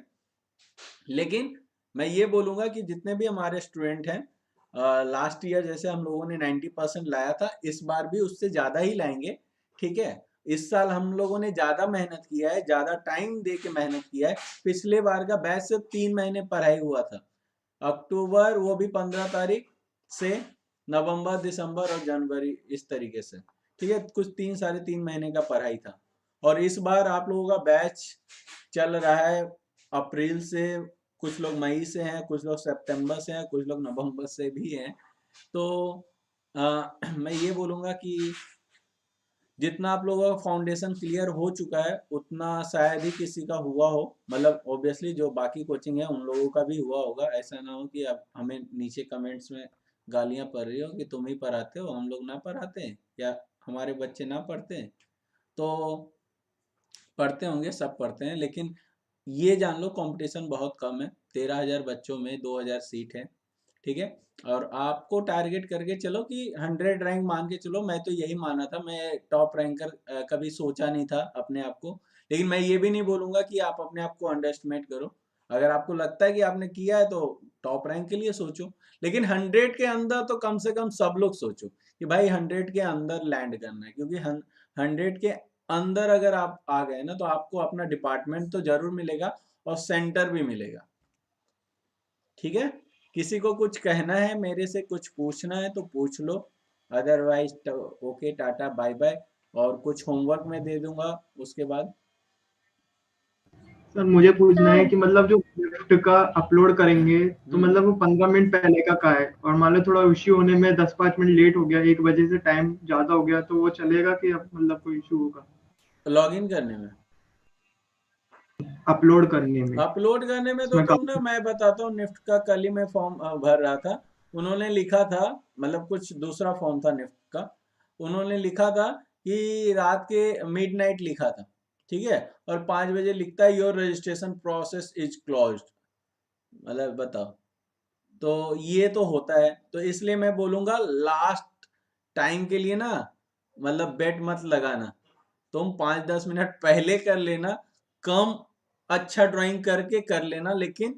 लेकिन मैं ये बोलूंगा कि जितने भी हमारे स्टूडेंट हैं, लास्ट ईयर जैसे हम लोगों ने 90% लाया था, इस बार भी उससे ज्यादा ही लाएंगे, ठीक है। इस साल हम लोगों ने ज्यादा मेहनत किया है, ज्यादा टाइम दे के मेहनत किया है। पिछले बार का बैच सिर्फ 3 महीने पढ़ाई हुआ था, अक्टूबर वो भी 15 तारीख से नवंबर दिसंबर और जनवरी, इस तरीके से, ठीक है। कुछ 3-3.5 महीने का पढ़ाई था। और इस बार आप लोगों का बैच चल रहा है अप्रैल से, कुछ लोग मई से हैं, कुछ लोग सितंबर से हैं, कुछ लोग नवंबर से भी हैं। तो मैं ये बोलूँगा कि जितना आप लोगों का फाउंडेशन क्लियर हो चुका है उतना शायद ही किसी का हुआ हो, मतलब ऑब्वियसली जो बाकी कोचिंग है उन लोगों का भी हुआ होगा। ऐसा ना हो कि अब हमें नीचे कमेंट्स में गालियां पड़ रही हो कि तुम ही पढ़ाते हो, हम लोग ना पढ़ाते हैं, या हमारे बच्चे ना पढ़ते हैं। तो पढ़ते होंगे, सब पढ़ते हैं, लेकिन ये जान लो कंपटीशन बहुत कम है। 13,000 बच्चों में 2,000 सीट है, ठीक है। और आपको टारगेट करके चलो कि 100 रैंक मान के चलो। मैं तो यही माना था, मैं टॉप रैंकर कभी सोचा नहीं था अपने आप को। लेकिन मैं ये भी नहीं बोलूंगा कि आप अपने आप को अंडर एस्टिमेट करो। अगर आपको लगता है कि आपने किया है तो टॉप रैंक के लिए सोचो, लेकिन 100 के अंदर तो कम से कम सब लोग सोचो कि भाई 100 के अंदर लैंड करना है, क्योंकि 100 के अंदर अगर आप आ गए ना तो आपको अपना डिपार्टमेंट तो जरूर मिलेगा और सेंटर भी मिलेगा, ठीक है। किसी को कुछ कहना है, मेरे से कुछ पूछना है तो पूछ लो, otherwise okay, tata bye bye. और कुछ होमवर्क मैं दे दूंगा उसके बाद। सर मुझे पूछना है कि मतलब जो गिफ्ट का अपलोड करेंगे तो मतलब वो 15 मिनट पहले का है, और मान लो थोड़ा इश्यू होने में 10-5 मिनट लेट हो गया, 1 बजे से टाइम ज्यादा हो गया, तो वो चलेगा कि अब मतलब कोई इश्यू होगा लॉग इन करने में, अपलोड करने में? अपलोड करने में तो तुम ना, मैं बताता हूँ, निफ्ट का कल ही मैं फॉर्म भर रहा था, उन्होंने लिखा था, मतलब कुछ दूसरा फॉर्म था निफ्ट का, उन्होंने लिखा था कि रात के मिडनाइट लिखा था, ठीक है, और 5 बजे लिखता है your registration process is closed. मतलब बताओ, तो ये तो होता है। तो इसलिए मैं बोलूंगा लास्ट टाइम के लिए ना, मतलब बेट मत लगाना, तुम 5-10 मिनट पहले कर लेना, कम अच्छा ड्राइंग करके कर लेना, लेकिन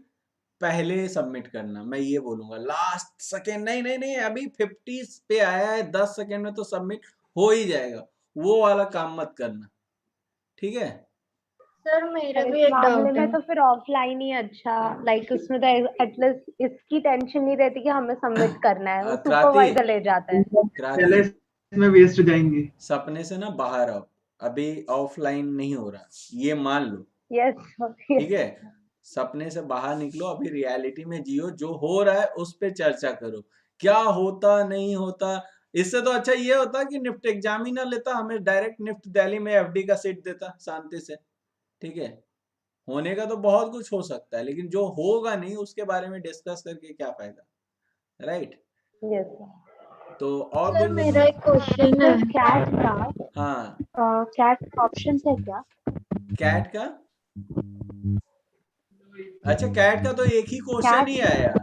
पहले सबमिट करना। मैं ये बोलूंगा लास्ट सेकेंड नहीं नहीं नहीं, अभी 50 पे आया है, 10 सेकेंड में तो सबमिट हो ही जाएगा, वो वाला काम मत करना, ठीक है। सर मेरा भी इस एक मामले डाउट में है। तो फिर ऑफलाइन ही अच्छा, लाइक उसमें तो एटलीस्ट इसकी टेंशन नहीं रहती कि हमें सबमिट करना है, वो सुपरवाइजर ले जाता है। पहले इसमें वेस्ट जाएंगे। सपने से ना बाहर आओ, अभी ऑफलाइन नहीं हो रहा, ये मान लो, यस ठीक है। सपने से बाहर निकलो, अभी रियलिटी में जियो, जो हो रहा है उस पे चर्चा करो, क्या होता नहीं होता। इससे तो अच्छा ये होता कि निफ्ट एग्जाम ही ना लेता, हमें डायरेक्ट निफ्ट दिल्ली में एफडी का सीट देता शांति से, ठीक है। होने का तो बहुत कुछ हो सकता है, लेकिन जो होगा नहीं उसके बारे में डिस्कस करके क्या फायदा, राइट। यस तो और सर कोई मेरा एक क्वेश्चन है। कैट का हाँ, कैट ऑप्शन है क्या? कैट का? अच्छा, कैट का तो एक ही क्वेश्चन ही आया,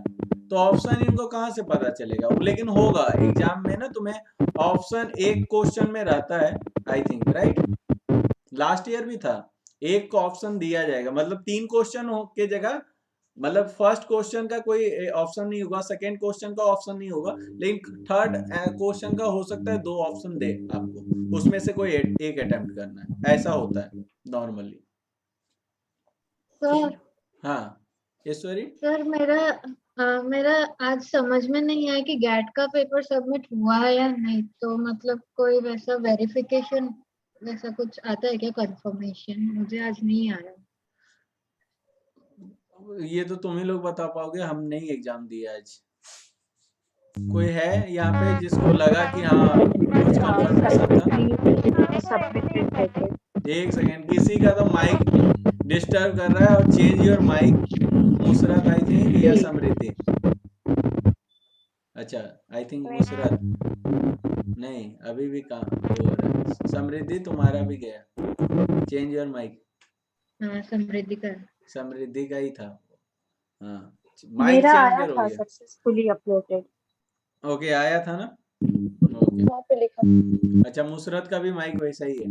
तो ऑप्शन इनको कहाँ से पता चलेगा? लेकिन होगा एग्जाम में ना, तुम्हें ऑप्शन एक क्वेश्चन में रहता है I think, right? Last year भी था, एक को ऑप्शन दिया जाएगा, मतलब 3 क्वेश्चन हो के जगह, मतलब फर्स्ट क्वेश्चन का कोई ऑप्शन नहीं होगा, सेकंड क्वेश्चन का ऑप्शन नहीं होगा, लेकिन थर्ड क्वेश्चन का हो सकता है 2 ऑप्शन दे आपको, उसमें से कोई एक अटेम्प्ट करना है, ऐसा होता है नॉर्मली। सर हाँ ईश्वरी? सर मेरा आज समझ में नहीं आया कि गैट का पेपर सबमिट हुआ है या नहीं, तो मतलब कोई वैसा वेरिफिकेशन वैसा कुछ आता है क्या, कंफर्मेशन? मुझे आज नहीं आया। ये तो तुम ही लोग बता पाओगे, हम नहीं एग्जाम दिया आज। कोई है यहाँ पे जिसको लगा कि हाँ कुछ कंफर्मेशन था? एक सेकेंड, किसी का तो माइक डिस्टर्ब कर रहा है, और change your mic. Musarrat I think या समृद्धि? अच्छा आई थिंक मुसरत नहीं, अभी भी काम हो रहा है। समृद्धि तुम्हारा भी गया, चेंज योर माइक। हाँ समृद्धि का ही था। हाँ माइक चेंज करो। Successfully uploaded. ओके आया था ना? ओके वहाँ पे लिखा। अच्छा, मुसरत का भी माइक वैसा ही है।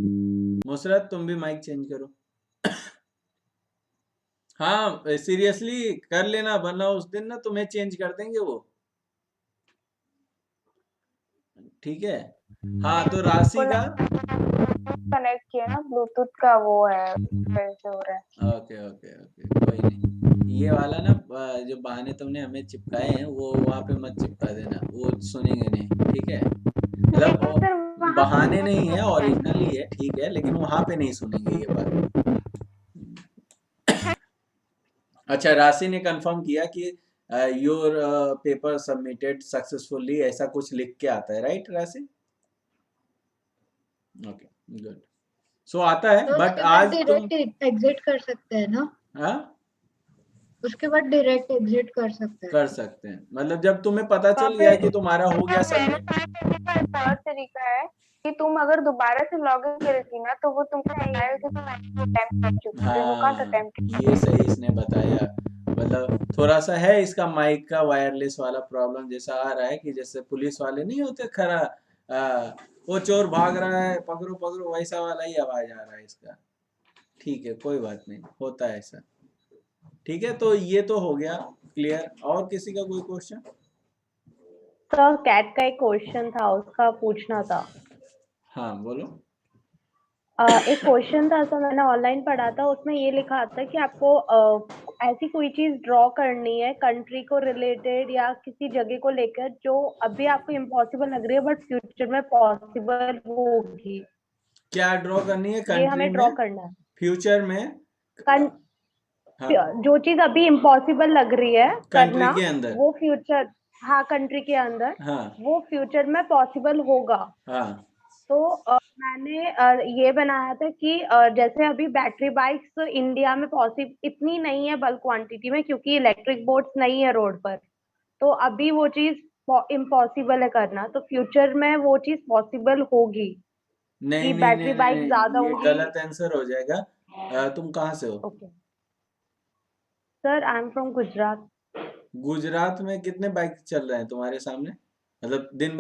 मुसरत तुम भी माइक चेंज करो। हाँ सीरियसली कर लेना, वरना उस दिन ना तुम्हें चेंज कर देंगे वो, ठीक है? हाँ तो राशि का कनेक्ट किया ना, ब्लूटूथ का वो है, वैसे हो रहा है। ओके ओके ओके, कोई नहीं। ये वाला ना जो बहाने तुमने हमें चिपकाए हैं वो वहाँ पे मत चिपका देना, वो सुनेंगे नहीं, ठीक है? मतलब बहाने नहीं है, ओरिजिनल ही है, ठीक है, लेकिन वहाँ पे नहीं सुनेंगे ये बात। अच्छा, राशि ने कंफर्म किया कि योर पेपर सबमिटेड सक्सेसफुली, ऐसा कुछ लिख के आता है, राइट राशि? Okay good. सो आता है, तो बट आज तुम डायरेक्ट एग्जिट कर सकते हैं ना? हाँ उसके बाद डायरेक्ट एग्जिट कर सकते हैं, मतलब जब तुम्हें पता चल गया कि तुम्हारा हो गया सबमिट। और तरीका है कि तुम अगर दोबारा से लॉगिन करेगी ना, तो वो तुमको बताएगा कि तुम अटेम्प्ट कर चुकी हो, यू कांट अटेम्प्ट। ये सही इसने बताया, मतलब थोड़ा सा है इसका माइक का वायरलेस वाला प्रॉब्लम जैसा आ रहा है, कि जैसे पुलिस वाले नहीं होते खरा वो चोर भाग रहा है पकड़ो पकड़ो, वैसा वाला ही आवाज आ रहा है इसका। ठीक है कोई बात नहीं, होता है ऐसा। ठीक है, तो ये तो हो गया क्लियर। और किसी का कोई क्वेश्चन? सर कैट का एक क्वेश्चन था, उसका पूछना था। हाँ बोलो। एक क्वेश्चन था सर, मैंने ऑनलाइन पढ़ा था, उसमें ये लिखा था कि आपको ऐसी कोई चीज ड्रॉ करनी है कंट्री को रिलेटेड या किसी जगह को लेकर जो अभी आपको इम्पॉसिबल लग रही है बट फ्यूचर में पॉसिबल होगी। क्या ड्रॉ करनी है? ये हमें ड्रॉ करना है फ्यूचर में। हाँ। जो चीज अभी इम्पॉसिबल लग रही है करना, के अंदर, वो फ्यूचर, हाँ कंट्री के अंदर, हाँ, वो फ्यूचर में पॉसिबल होगा। हाँ। तो मैंने ये बनाया था कि जैसे अभी बैटरी बाइक्स इंडिया में पॉसिबल इतनी नहीं है बल्क क्वांटिटी में, क्योंकि इलेक्ट्रिक बोट्स नहीं है रोड पर, तो अभी वो चीज इम्पॉसिबल है करना, तो फ्यूचर में वो चीज पॉसिबल होगी। नहीं कि बैटरी बाइक ज्यादा होगी। गलत आंसर हो जाएगा। तुम कहाँ से हो? Sir I am from Gujarat. Gujarat में कितने बाइक चल रहे हैं तुम्हारे सामने, मतलब दिन भर